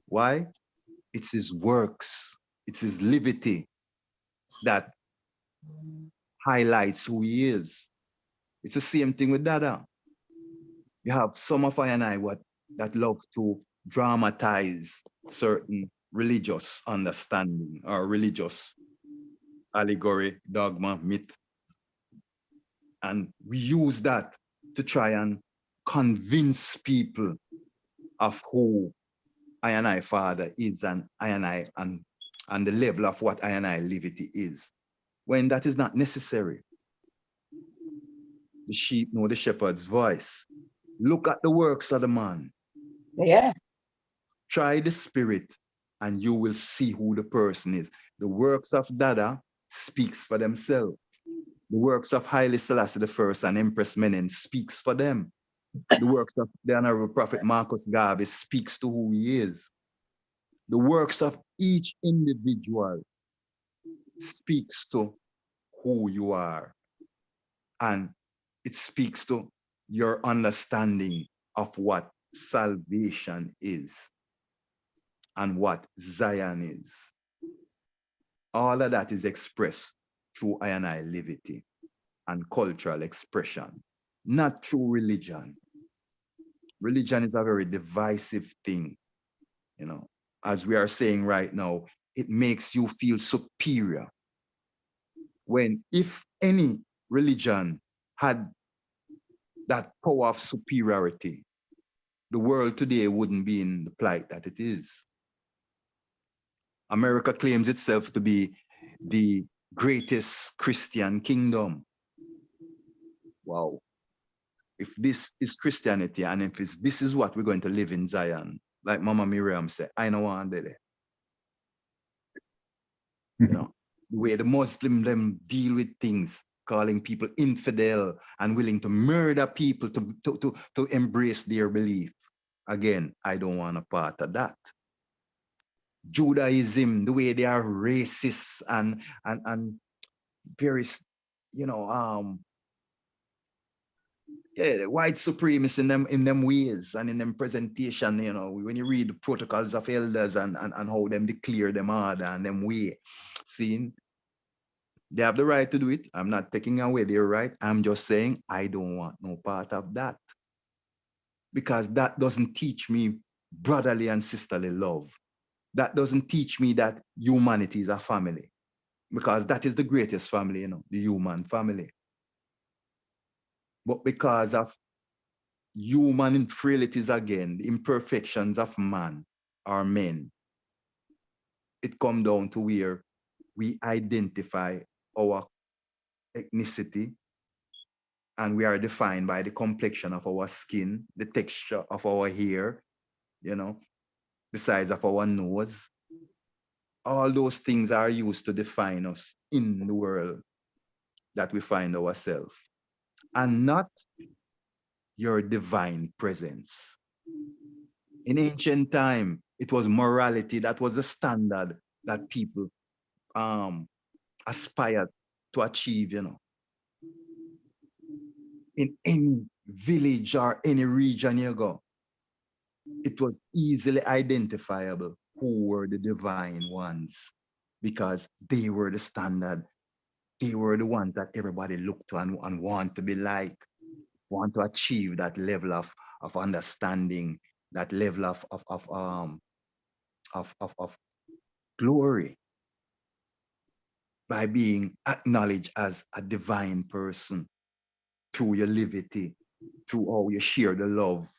Why? It's his works, it's his liberty that highlights who he is. It's the same thing with Dada. You have some of I and I that love to dramatize certain religious understanding or religious allegory, dogma, myth. And we use that to try and convince people of who I and I Father is and I and I and the level of what I and I liberty is, when that is not necessary. The sheep know the shepherd's voice. Look at the works of the man. Yeah. Try the spirit and you will see who the person is. The works of Dada speaks for themselves. The works of Haile Selassie the First and Empress Menen speaks for them. The works of the Honorable Prophet Marcus Garvey speaks to who he is. The works of each individual speaks to who you are. And it speaks to your understanding of what salvation is and what Zion is. All of that is expressed through I and I levity and cultural expression, not through religion. Religion is a very divisive thing, you know. As we are saying right now, it makes you feel superior. When if any religion had that power of superiority, the world today wouldn't be in the plight that it is. America claims itself to be the greatest Christian kingdom. Wow. If this is Christianity and if this is what we're going to live in Zion, like Mama Miriam said, I don't want to do that. You know, the way the Muslim them deal with things, calling people infidel and willing to murder people to embrace their belief. Again, I don't want a part of that. Judaism, the way they are racist and very, you know, yeah, the white supremacists in them ways and in them presentation, you know, when you read the protocols of elders and how them declare them order and them way, seeing they have the right to do it. I'm not taking away their right. I'm just saying I don't want no part of that. Because that doesn't teach me brotherly and sisterly love. That doesn't teach me that humanity is a family. Because that is the greatest family, you know, the human family. But because of human frailties again, the imperfections of man or men, it comes down to where we identify our ethnicity and we are defined by the complexion of our skin, the texture of our hair, you know, the size of our nose. All those things are used to define us in the world that we find ourselves, and not your divine presence. In ancient time, it was morality that was the standard that people aspired to achieve, you know. In any village or any region you go, it was easily identifiable who were the divine ones because they were the standard. They were the ones that everybody looked to and want to be like, want to achieve that level of understanding, that level of glory by being acknowledged as a divine person through your levity, through how you share the love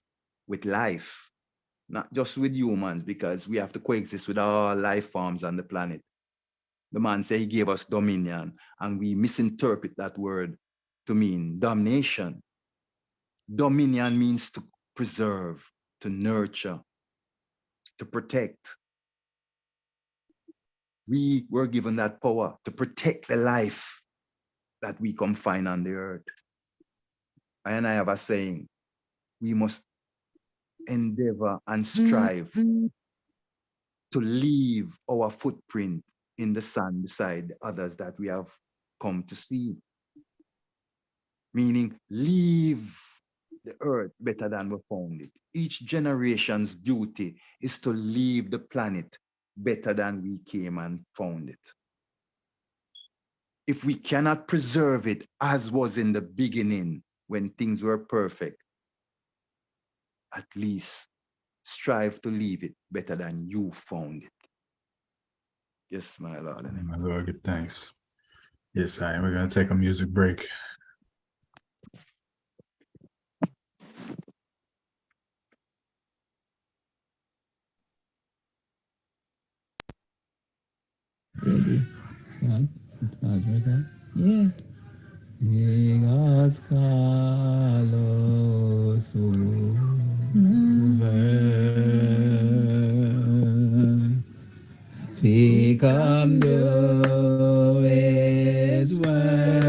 with life, not just with humans, because we have to coexist with all life forms on the planet. The man said he gave us dominion, and we misinterpret that word to mean domination. Dominion means to preserve, to nurture, to protect. We were given that power to protect the life that we confine on the earth. And I have a saying, we must endeavor and strive to leave our footprint in the sun beside the others that we have come to see. Meaning, leave the earth better than we found it. Each generation's duty is to leave the planet better than we came and found it. If we cannot preserve it as was in the beginning when things were perfect, at least strive to leave it better than you found it. Yes, my Lord. My Lord, give thanks. Yes, I am. We're going to take a music break. Ready? Start. Start right now? Yeah. Negas kalos over. Ficam do is where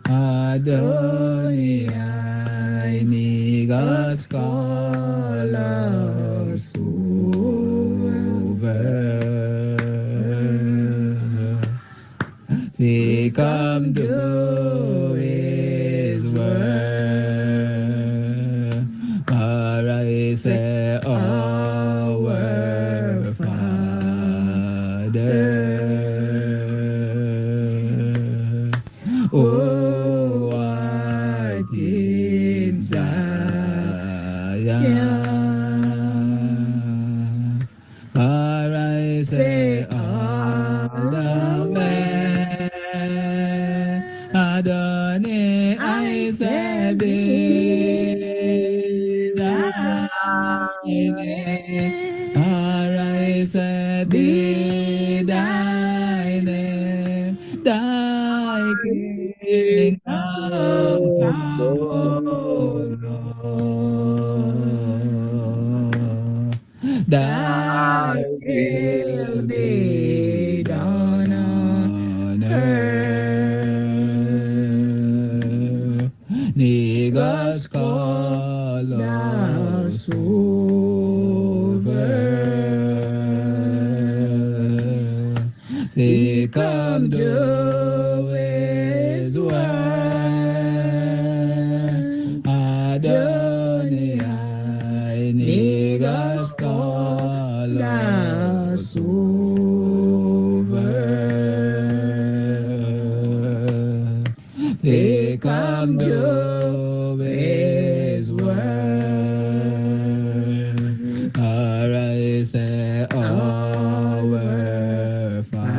Adonai negas kalos over. Ficam do say, Our Father, who art in Zion, for I say, Hallowed, Adonai, I say, be thy name, for I say, be thy name, thy kingdom come, O Lord. Thy will be done on earth. Niggas call us over. They come do His word. Adonai, niggas call us over. They come do His word. Or I say, Our Father,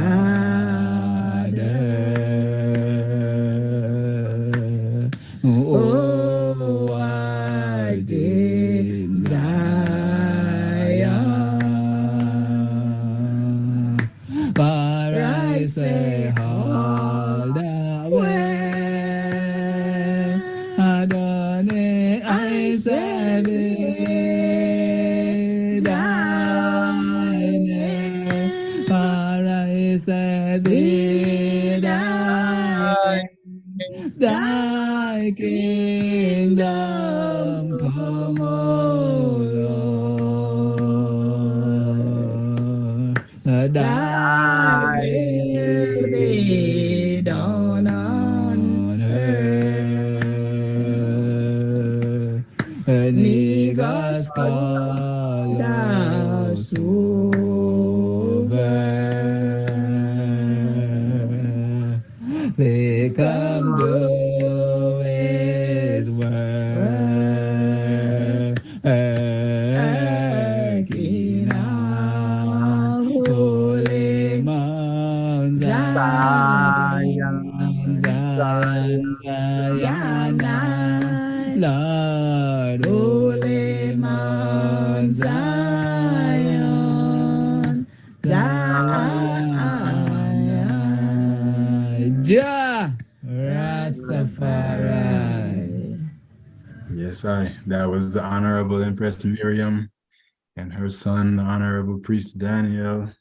who art in Zion, for I say, all the way, Adonai, I say, be thy name, for I say, be thy name, thy kingdom come, O Lord. Thy will be done on earth. Niggas call us over. They come do His word. In our holy Mount Zion, Zion, Zion, Lord, holy Mount Zion, Zion, Jah Rastafari. Yes, that was the Honorable Empress Miriam and her son, the Honorable Priest Daniel,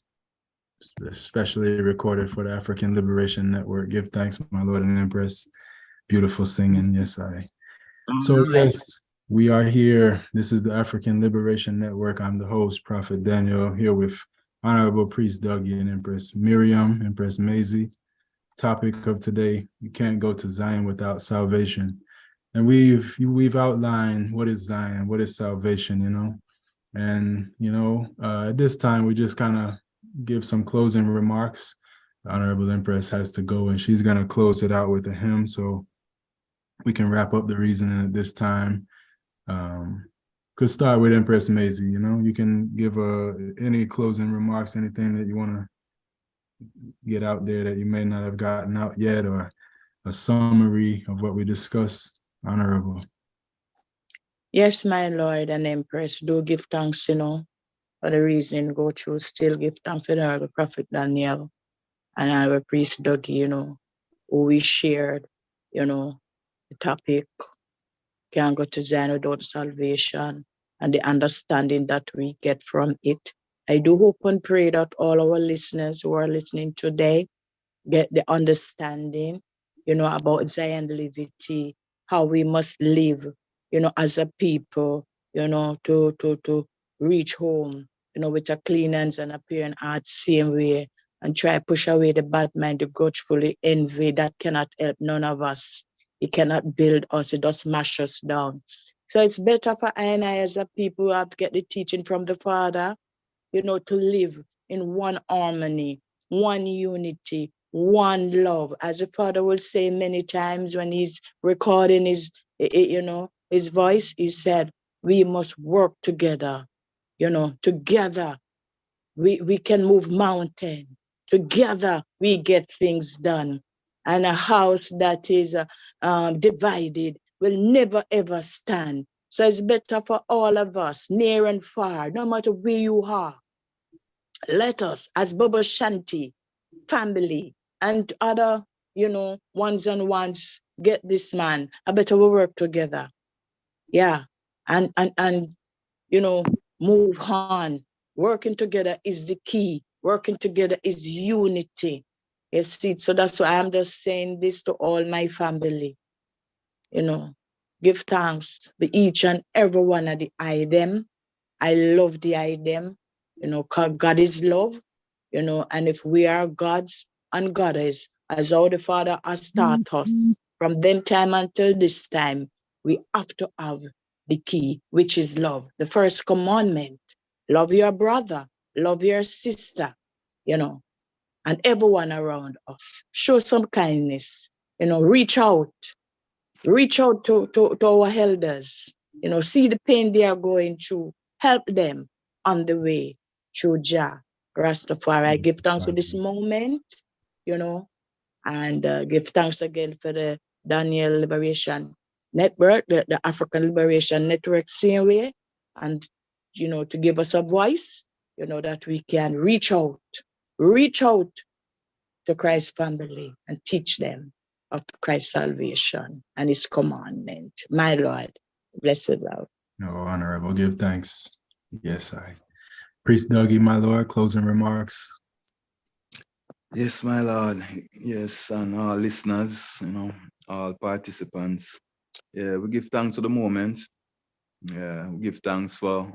especially recorded for the African Liberation Network. Give thanks, my Lord and Empress. Beautiful singing, yes, So yes, we are here. This is the African Liberation Network. I'm the host, Prophet Daniel, here with Honorable Priest Douggie and Empress Miriam, Empress Mazie. Topic of today, you can't go to Zion without salvation. And we've outlined what is Zion, what is salvation, And, at this time, we just kind of give some closing remarks. The Honorable Empress has to go, and she's going to close it out with a hymn. So we can wrap up the reasoning at this time. Could start with Empress Mazie, You can give any closing remarks, anything that you want to get out there that you may not have gotten out yet, or a summary of what we discussed. Honorable. Yes, my Lord and Empress, do give thanks, for the reason go through. Still give thanks to the Prophet Daniel and our priest Douggie, who we shared, the topic, can't go to Zion without salvation, and the understanding that we get from it. I do hope and pray that all our listeners who are listening today get the understanding, about Zion liberty, how we must live, as a people, to reach home, with a clean hands and a pure heart, same way, and try push away the bad mind, the grudgefully envy that cannot help none of us. It cannot build us, it does smash us down. So it's better for I and I as a people who have to get the teaching from the Father, you know, to live in one harmony, one unity, one love. As the Father will say many times when he's recording his, you know, his voice, he said, we must work together, you know, together we can move mountain. Together we get things done. And a house that is divided will never ever stand. So it's better for all of us, near and far, no matter where you are. Let us, as Bobo Ashanti family and other, you know, ones and ones, get this man. I better we work together. Yeah. And you know, move on. Working together is the key. Working together is unity. You see, so that's why I'm just saying this to all my family. You know, give thanks to each and every one of the item. I love the item. You know, 'cause God is love. You know, and if we are God's and God is, as how the Father has taught us from them time until this time, we have to have the key, which is love. The first commandment, love your brother, love your sister, you know, and everyone around us. Show some kindness, you know, reach out to our elders, you know, see the pain they are going through, help them on the way through Jah, Rastafari. I give thanks for this moment, you know, and give thanks again for the Daniel Liberation Network, the African Liberation Network, same way, and, you know, to give us a voice, you know, that we can reach out to Christ's family and teach them of Christ's salvation and his commandment. My Lord, blessed love. No, honorable, give thanks. Yes, I. Priest Douggie, my Lord, closing remarks. Yes, my Lord. Yes, and all listeners, you know, all participants. Yeah, we give thanks for the moment. Yeah, we give thanks for,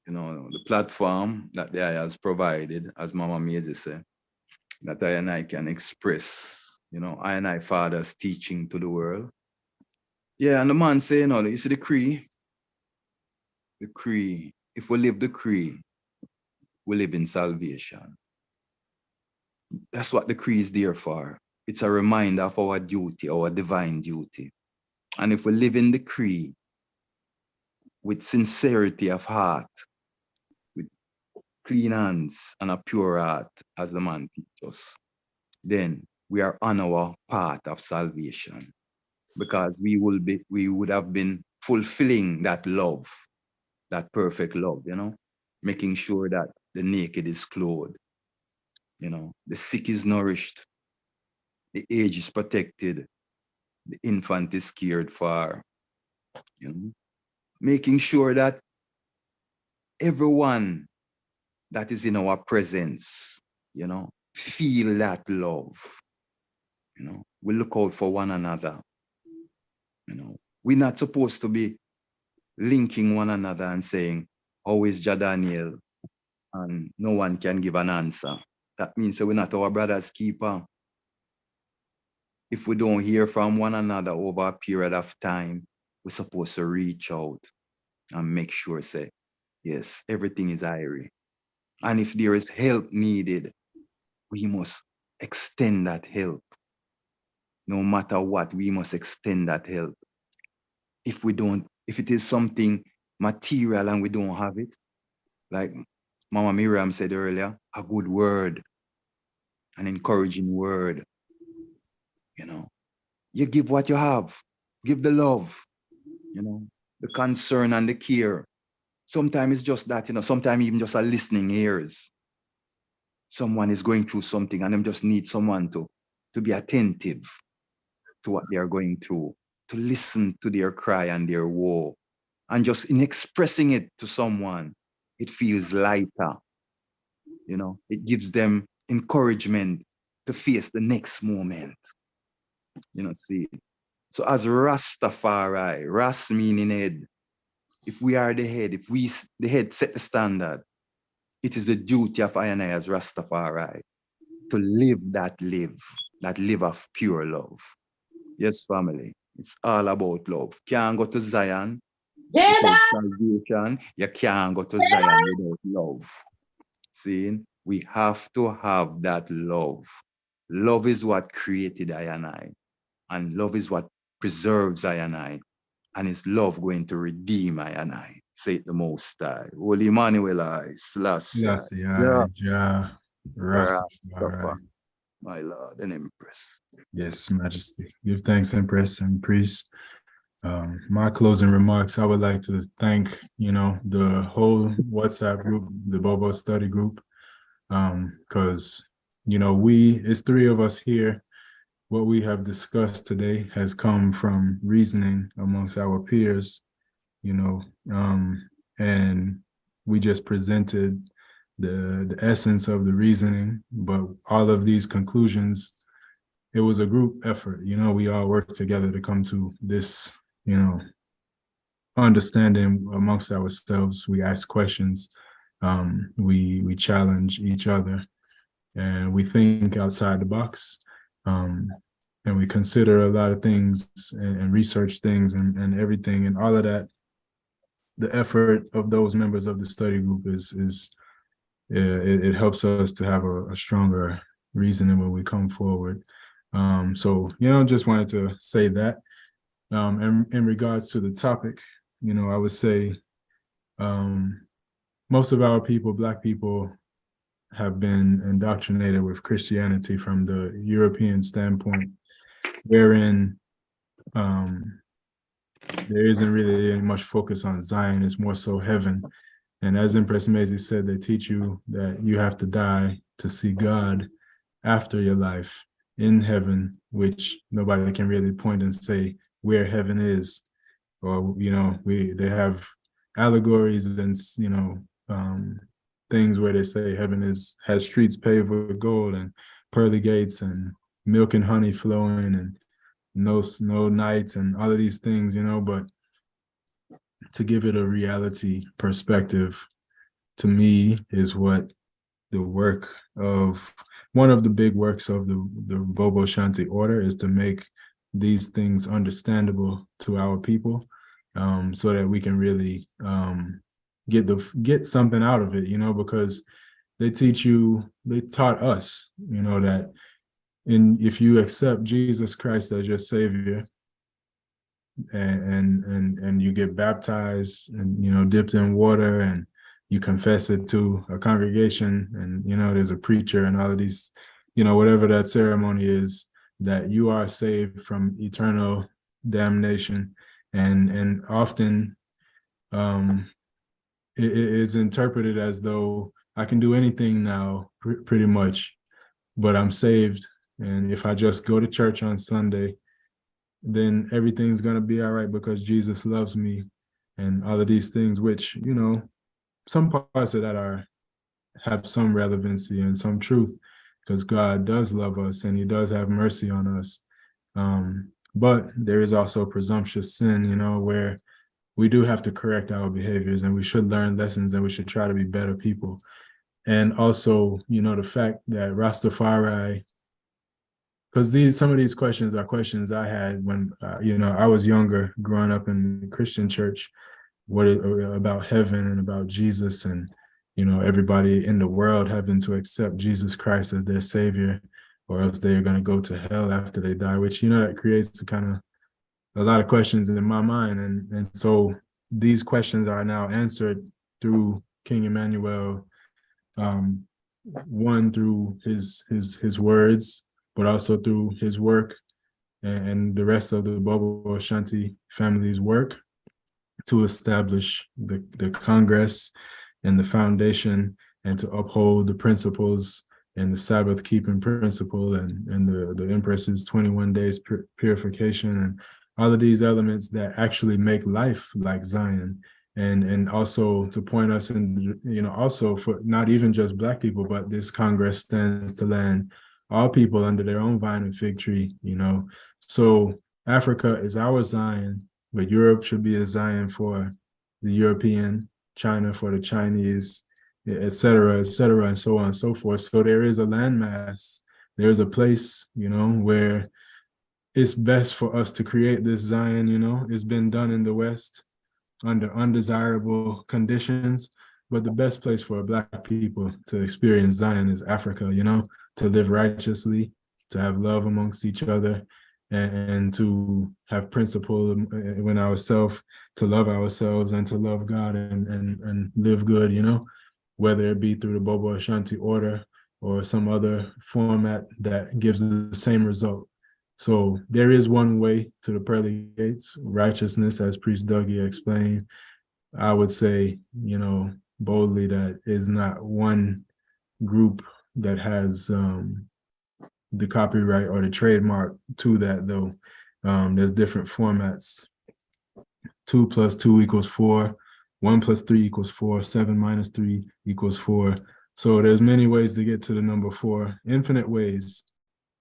you know, the platform that the I has provided, as Mama Mazie said, that I and I can express, you know, I and I Father's teaching to the world. Yeah, and the man say, you know, you see the creed, if we live the creed, we live in salvation. That's what the creed is there for. It's a reminder of our duty, our divine duty. And if we live in the creed with sincerity of heart, with clean hands and a pure heart, as the man teaches us, then we are on our path of salvation, because we would have been fulfilling that love, that perfect love, you know, making sure that the naked is clothed, you know, the sick is nourished, the aged is protected, the infant is cared for, you know, making sure that everyone that is in our presence, you know, feel that love. You know, we look out for one another. You know, we're not supposed to be linking one another and saying, how is Jadaniel? And no one can give an answer. That means that we're not our brother's keeper. If we don't hear from one another over a period of time, we're supposed to reach out and make sure, say, yes, everything is irie. And if there is help needed, we must extend that help. No matter what, we must extend that help. If it is something material and we don't have it, like Mama Miriam said earlier, a good word, an encouraging word, you know, you give what you have, give the love, you know, the concern and the care. Sometimes it's just that, you know, sometimes even just a listening ears. Someone is going through something and them just need someone to be attentive to what they are going through, to listen to their cry and their woe. And just in expressing it to someone, it feels lighter. You know, it gives them encouragement to face the next moment. You know, see. So as Rastafari, Ras meaning head, if we are the head, if the head set the standard, it is the duty of I and I as Rastafari to live of pure love. Yes, family, it's all about love. Can't go to Zion Because salvation, you can't go to Zion without love. See, we have to have that love. Love is what created I and I. And love is what preserves I and I. And is love going to redeem I and I? Say it the Most High. Holy Emmanuel, I, Selassie. Yeah, Jah, Rastafari, Rastafari. my Lord, and Empress. Yes, Majesty. Give thanks, Empress and priest. My closing remarks, I would like to thank, the whole WhatsApp group, the Bobo Study Group, because, it's three of us here. What we have discussed today has come from reasoning amongst our peers, and we just presented the essence of the reasoning, but all of these conclusions, it was a group effort. We all worked together to come to this, understanding amongst ourselves. We ask questions, we challenge each other, and we think outside the box, and we consider a lot of things and research things and everything, and all of that. The effort of those members of the study group it helps us to have a stronger reasoning when we come forward. So, just wanted to say that. And in regards to the topic, I would say most of our people, Black people, have been indoctrinated with Christianity from the European standpoint, wherein there isn't really much focus on Zion. It's more so heaven. And as Empress Mazie said, they teach you that you have to die to see God after your life in heaven, which nobody can really point and say where heaven is. Or, they have allegories and, things where they say heaven has streets paved with gold and pearly gates and milk and honey flowing and no nights and all of these things, but to give it a reality perspective, to me, is what the work of one of the big works of the Bobo Ashanti order is, to make these things understandable to our people, so that we can really get something out of it, because they taught us, that if you accept Jesus Christ as your Savior, and you get baptized and dipped in water and you confess it to a congregation, and there's a preacher and all of these, whatever that ceremony is, that you are saved from eternal damnation. And often it is interpreted as though I can do anything now, pretty much, but I'm saved, and if I just go to church on Sunday, then everything's going to be all right because Jesus loves me, and all of these things, which, some parts of that have some relevancy and some truth, because God does love us and he does have mercy on us. But there is also presumptuous sin, where we do have to correct our behaviors, and we should learn lessons, and we should try to be better people. And also, the fact that Rastafari, because some of these questions are questions I had when, I was younger, growing up in the Christian church, about heaven and about Jesus, and, everybody in the world having to accept Jesus Christ as their savior, or else they're going to go to hell after they die, which, that creates a lot of questions in my mind. And so these questions are now answered through King Emmanuel, one, through his words, but also through his work and the rest of the Bobo Ashanti family's work to establish the Congress and the foundation, and to uphold the principles and the Sabbath keeping principle, and the Empress's 21 days purification, and all of these elements that actually make life like Zion. And also to point us in, also for not even just Black people, but this Congress stands to land all people under their own vine and fig tree, So Africa is our Zion, but Europe should be a Zion for the European, China for the Chinese, et cetera, and so on and so forth. So there is a landmass, there's a place, where it's best for us to create this Zion. It's been done in the West under undesirable conditions. But the best place for Black people to experience Zion is Africa, you know, to live righteously, to have love amongst each other, and to have principle in ourselves, to love ourselves and to love God and live good, you know, whether it be through the Bobo Ashanti order or some other format that gives the same result. So there is one way to the pearly gates, righteousness, as Priest Douggie explained. I would say, you know, boldly that is not one group that has the copyright or the trademark to that, though. There's different formats. 2 + 2 = 4, 1 + 3 = 4, 7 - 3 = 4. So there's many ways to get to the number 4, infinite ways.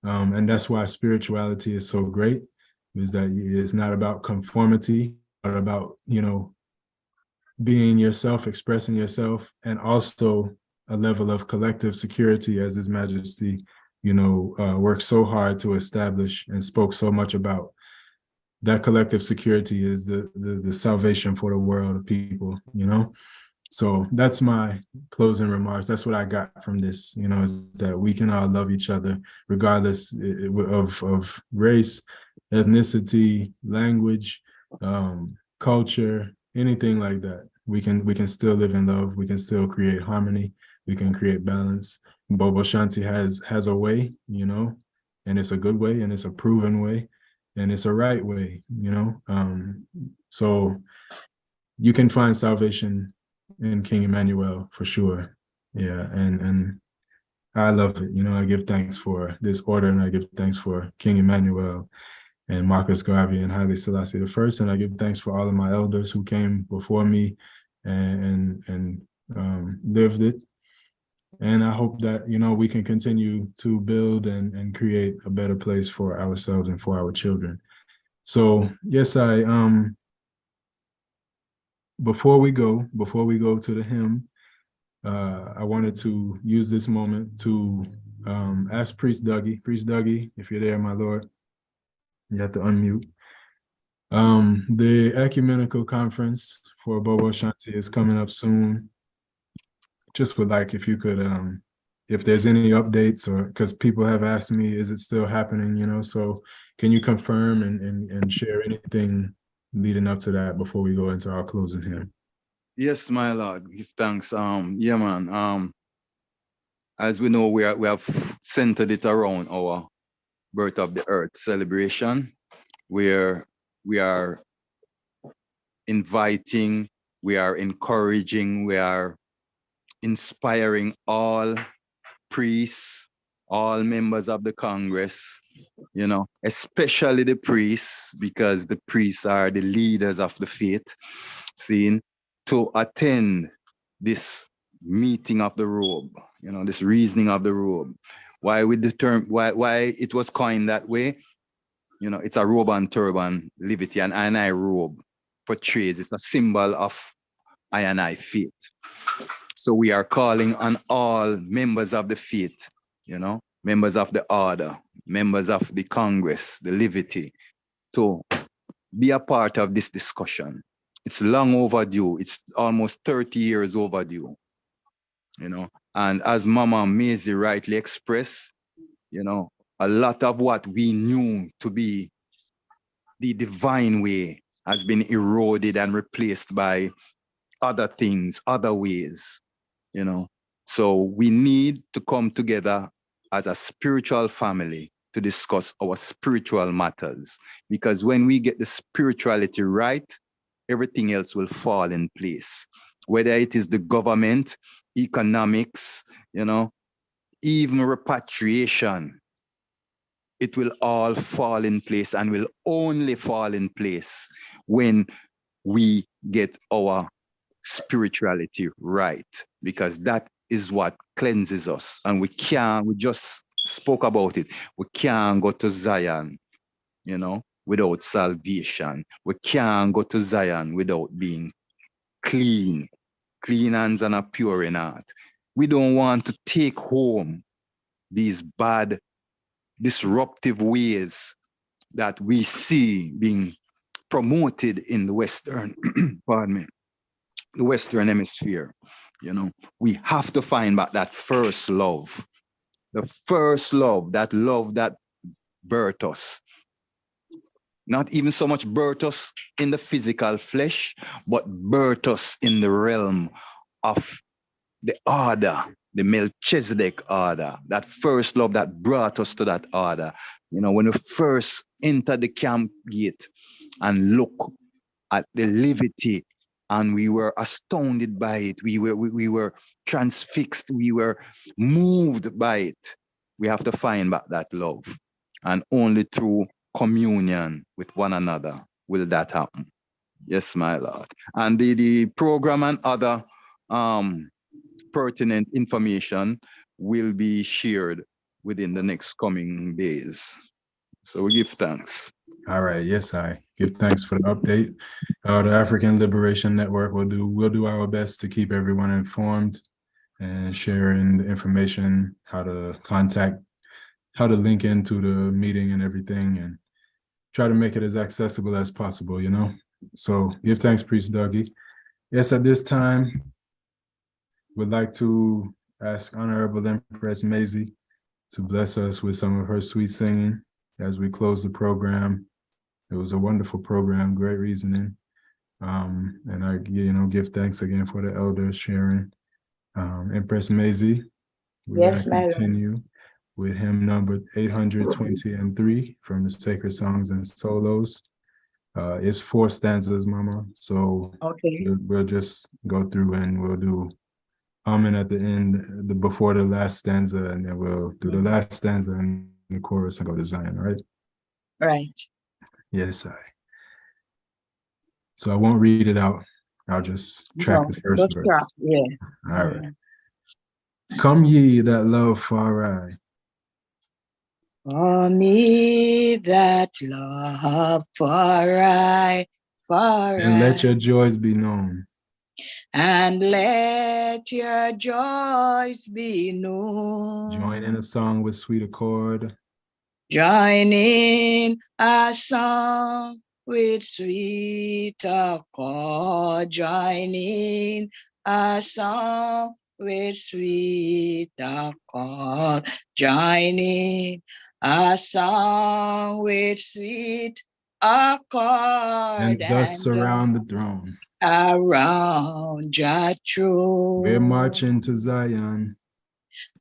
And that's why spirituality is so great, is that it's not about conformity, but about, you know, being yourself, expressing yourself, and also a level of collective security, as His Majesty, you know, worked so hard to establish and spoke so much about. That collective security is the salvation for the world of people, you know? So that's my closing remarks. That's what I got from this, you know, is that we can all love each other regardless of race, ethnicity, language, culture, anything like that. We can still live in love. We can still create harmony. We can create balance. Bobo Ashanti has a way, you know, and it's a good way, and it's a proven way, and it's a right way, you know. So you can find salvation in King Emmanuel for sure. Yeah, and I love it. You know, I give thanks for this order, and I give thanks for King Emmanuel and Marcus Garvey and Haile Selassie I, and I give thanks for all of my elders who came before me and lived it. And I hope that, you know, we can continue to build and create a better place for ourselves and for our children. So yes, before we go to the hymn, I wanted to use this moment to ask Priest Douggie, if you're there, my Lord, you have to unmute. The ecumenical conference for Bobo Ashanti is coming up soon. Just would like if you could, if there's any updates, or because people have asked me, is it still happening, you know? So can you confirm and share anything leading up to that before we go into our closing here? Yes, my Lord, give thanks. Yeah, man. As we know, we have centered it around our Birth of the Earth celebration, where we are inviting, we are encouraging, we are inspiring all priests, all members of the Congress, you know, especially the priests, because the priests are the leaders of the faith, seen, to attend this meeting of the robe, you know, this reasoning of the robe. Why it was coined that way? You know, it's a robe and turban, liberty, and I robe portrays, it's a symbol of I and I faith. So we are calling on all members of the faith, you know, members of the order, members of the Congress, the Liberty, to be a part of this discussion. It's long overdue. It's almost 30 years overdue, you know. And as Mama Mazie rightly expressed, you know, a lot of what we knew to be the divine way has been eroded and replaced by other things, other ways, you know. So we need to come together as a spiritual family to discuss our spiritual matters, because when we get the spirituality right, everything else will fall in place. Whether it is the government, economics, you know, even repatriation, it will all fall in place, and will only fall in place when we get our spirituality right, because that is what cleanses us. And we just spoke about it. We can't go to Zion, you know, without salvation. We can't go to Zion without being clean hands and a pure in heart. We don't want to take home these bad, disruptive ways that we see being promoted in the Western, pardon me, the Western hemisphere. You know, we have to find back that first love, the first love that birthed us. Not even so much birthed us in the physical flesh, but birthed us in the realm of the order, the Melchizedek order, that first love that brought us to that order. You know, when we first entered the camp gate and look at the levity, and we were astounded by it, we were transfixed, we were moved by it. We have to find back that love. And only through communion with one another will that happen. Yes, my Lord. And the program and other pertinent information will be shared within the next coming days. So we give thanks. All right. Yes, I give thanks for the update. The African Liberation Network we'll do our best to keep everyone informed and sharing the information, how to contact, how to link into the meeting and everything, and try to make it as accessible as possible, you know? So give thanks, Priest Douggie. Yes, at this time, would like to ask Honorable Empress Mazie to bless us with some of her sweet singing as we close the program. It was a wonderful program, great reasoning. And I, give thanks again for the elders sharing. Empress Mazie, we're Yes, gonna madam. continue with hymn number 823 from the Sacred Songs and Solos. It's 4 stanzas, Mama. So Okay. we'll just go through and we'll do humming at the end, before the last stanza, and then we'll do the last stanza and the chorus and go to Zion, all right? Right. Yes, So I won't read it out. I'll just track the first Just verse. track, yeah. All right. Come ye that love far I. For me that love far I, And let your joys be known. and let your joys be known. Join in a song with sweet accord. Join in a song with sweet accord. Join in a song with sweet accord. Join in a song with sweet accord. And thus surround the throne. Around your throne. We're marching to Zion.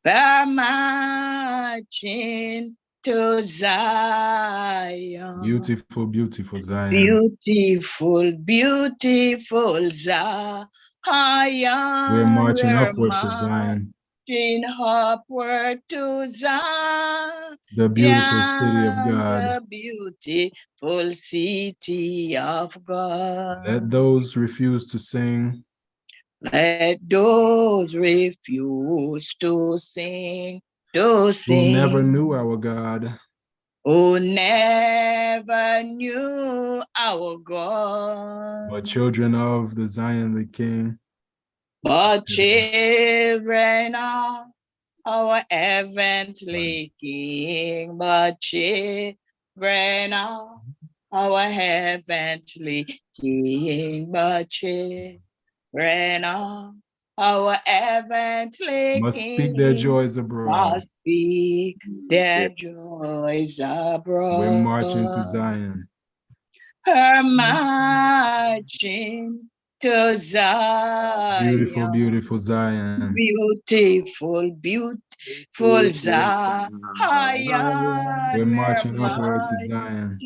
We're marching to Zion. Beautiful, beautiful Zion. Beautiful, beautiful Zion. We're marching upward to Zion. Marching upward to Zion. The beautiful city of God. The beautiful city of God. Let those refuse to sing. Let those refuse to sing, who never knew our God. Who never knew our God. But children of the Zionly King. But children of our heavenly King. But children of our heavenly King. But children of our heavenly Must King. speak their joys abroad. Must speak their joys abroad. We're marching to Zion. Her marching to Zion. Beautiful, beautiful Zion. Beautiful, beautiful Zion. We're marching upward to Zion.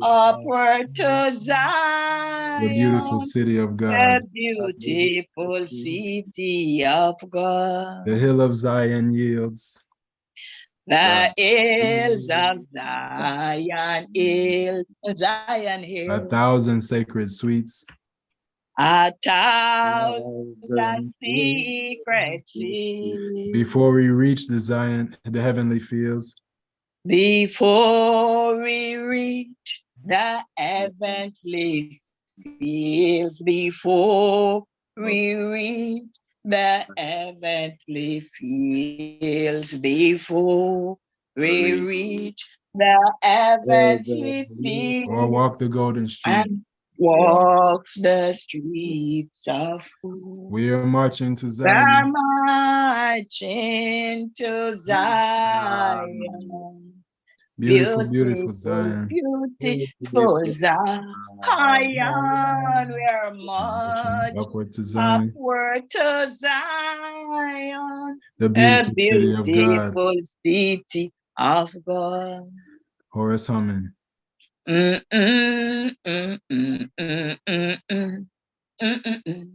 Upward to Zion. The beautiful city of God. The beautiful city of God. The hill of Zion yields. The hills of Zion hill. Zion hill. 1,000 sacred sweets. 1,000 secret seeds. Before we reach the Zion, the heavenly fields. Before we reach the heavenly fields. Before we reach the heavenly fields. Before we reach the heavenly fields. Or walk the golden street. And walks the streets of gold. We are marching to We're Zion. marching to Zion. Beautiful, beautiful Beautiful, Zion. beautiful Zion. We're Marching marching upward to Zion. upward to Zion. The A beautiful city of God. beautiful city of God. Horace humming. Mm, mm, mm, mm, mm, mm, mm, mm, mm, mm.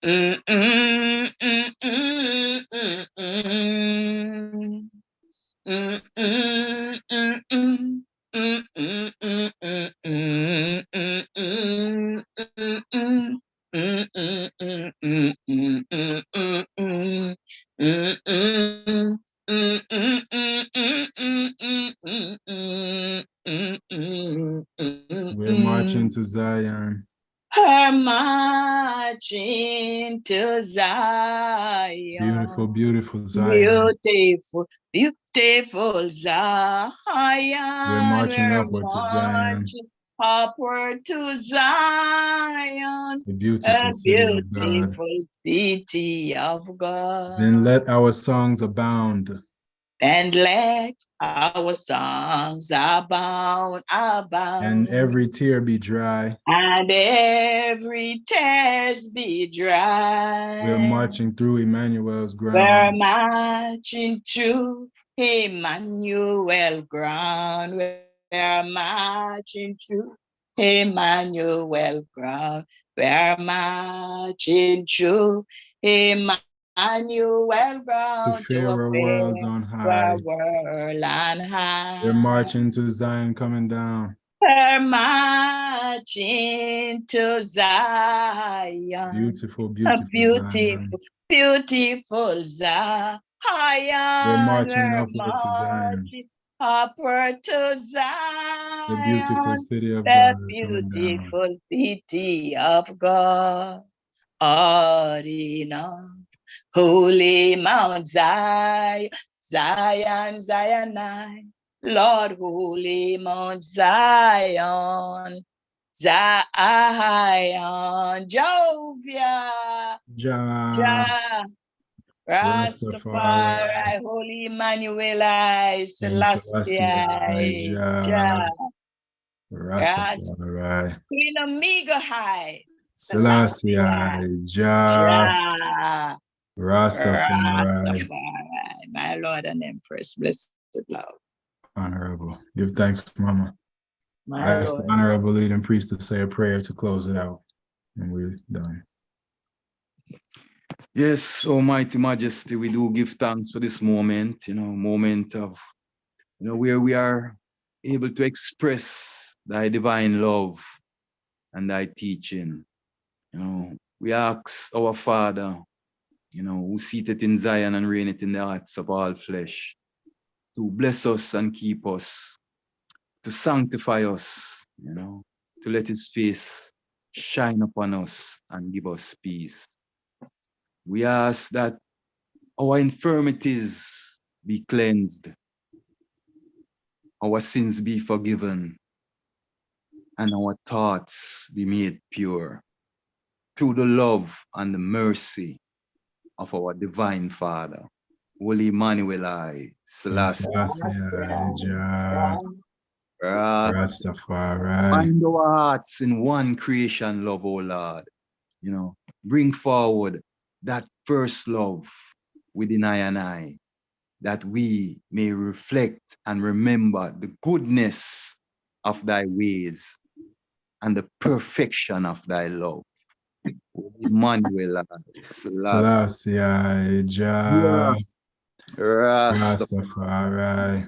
Mm, mm, mm, mm, mm, mm. Mm, mm, mm, mm. Mm, mm, mm, mm, mm, mm, mm, mm, mm. Mm, mm, mm, mm, mm, mm, mm, mm. Mm, mm. Mm, mm, mm, mm, mm, mm, mm, mm, mm, mm, We're marching mm. to Zion. Her marching to Zion. Beautiful, beautiful Zion. Beautiful, beautiful Zion. We're marching upward to Zion. marching upward to Zion. The A beautiful city of God. beautiful city of God. Then let our songs abound. And let our songs abound, abound. And every tear be dry. And every tears be dry. We're marching through Emmanuel's We're ground. marching through Emmanuel ground. We're marching through Emmanuel ground. We're marching through Emmanuel ground To fairer worlds on high. world on high. We're marching to Zion coming down. We're marching to Zion. Beautiful, A beautiful Zion. beautiful Zion. We're marching upward to Zion. marching upward to The beautiful Zion. city of The God is coming down. beautiful city of God. Arena, holy Mount Zion, Zion, Zion, Lord, holy Mount Zion, Zion, Jovia, Jah, Rastafari, Holy Emmanuel, Selassie, Jah, Rastafari, Queen Omega High, Selassie, Jah, Rastafari. my Lord and Empress, blessed love. Honorable. Give thanks, Mama. I My ask the Lord. Honorable Leading Priest to say a prayer to close it out. And we're done. Yes, Almighty Majesty, we do give thanks for this moment, moment of, where we are able to express thy divine love and thy teaching. We ask our Father, who seated in Zion and reigneth in the hearts of all flesh, to bless us and keep us, to sanctify us, to let his face shine upon us and give us peace. We ask that our infirmities be cleansed, our sins be forgiven, and our thoughts be made pure through the love and the mercy of our divine Father, Holy Emmanuel, Selassie, Jah, Rastafari. Bind our hearts in one creation love, O Lord. Bring forward that first love within I and I, that we may reflect and remember the goodness of thy ways and the perfection of thy love. Emmanuel, Selassie, Jah, Rastafari.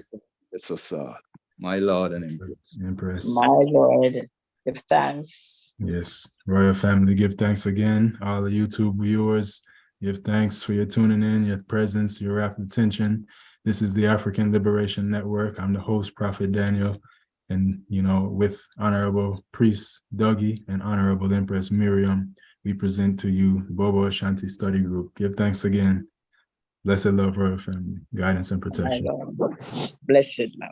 Yes, sir. My Lord and Empress. My Lord, give thanks. Yes, Royal Family, give thanks again. All the YouTube viewers, give thanks for your tuning in, your presence, your rapt attention. This is the African Liberation Network. I'm the host, Prophet Daniel. And, with Honorable Priest Douggie and Honorable Empress Miriam, we present to you the Bobo Ashanti Study Group. Give thanks again. Blessed love, Royal Family, guidance and protection. My Lord, blessed love.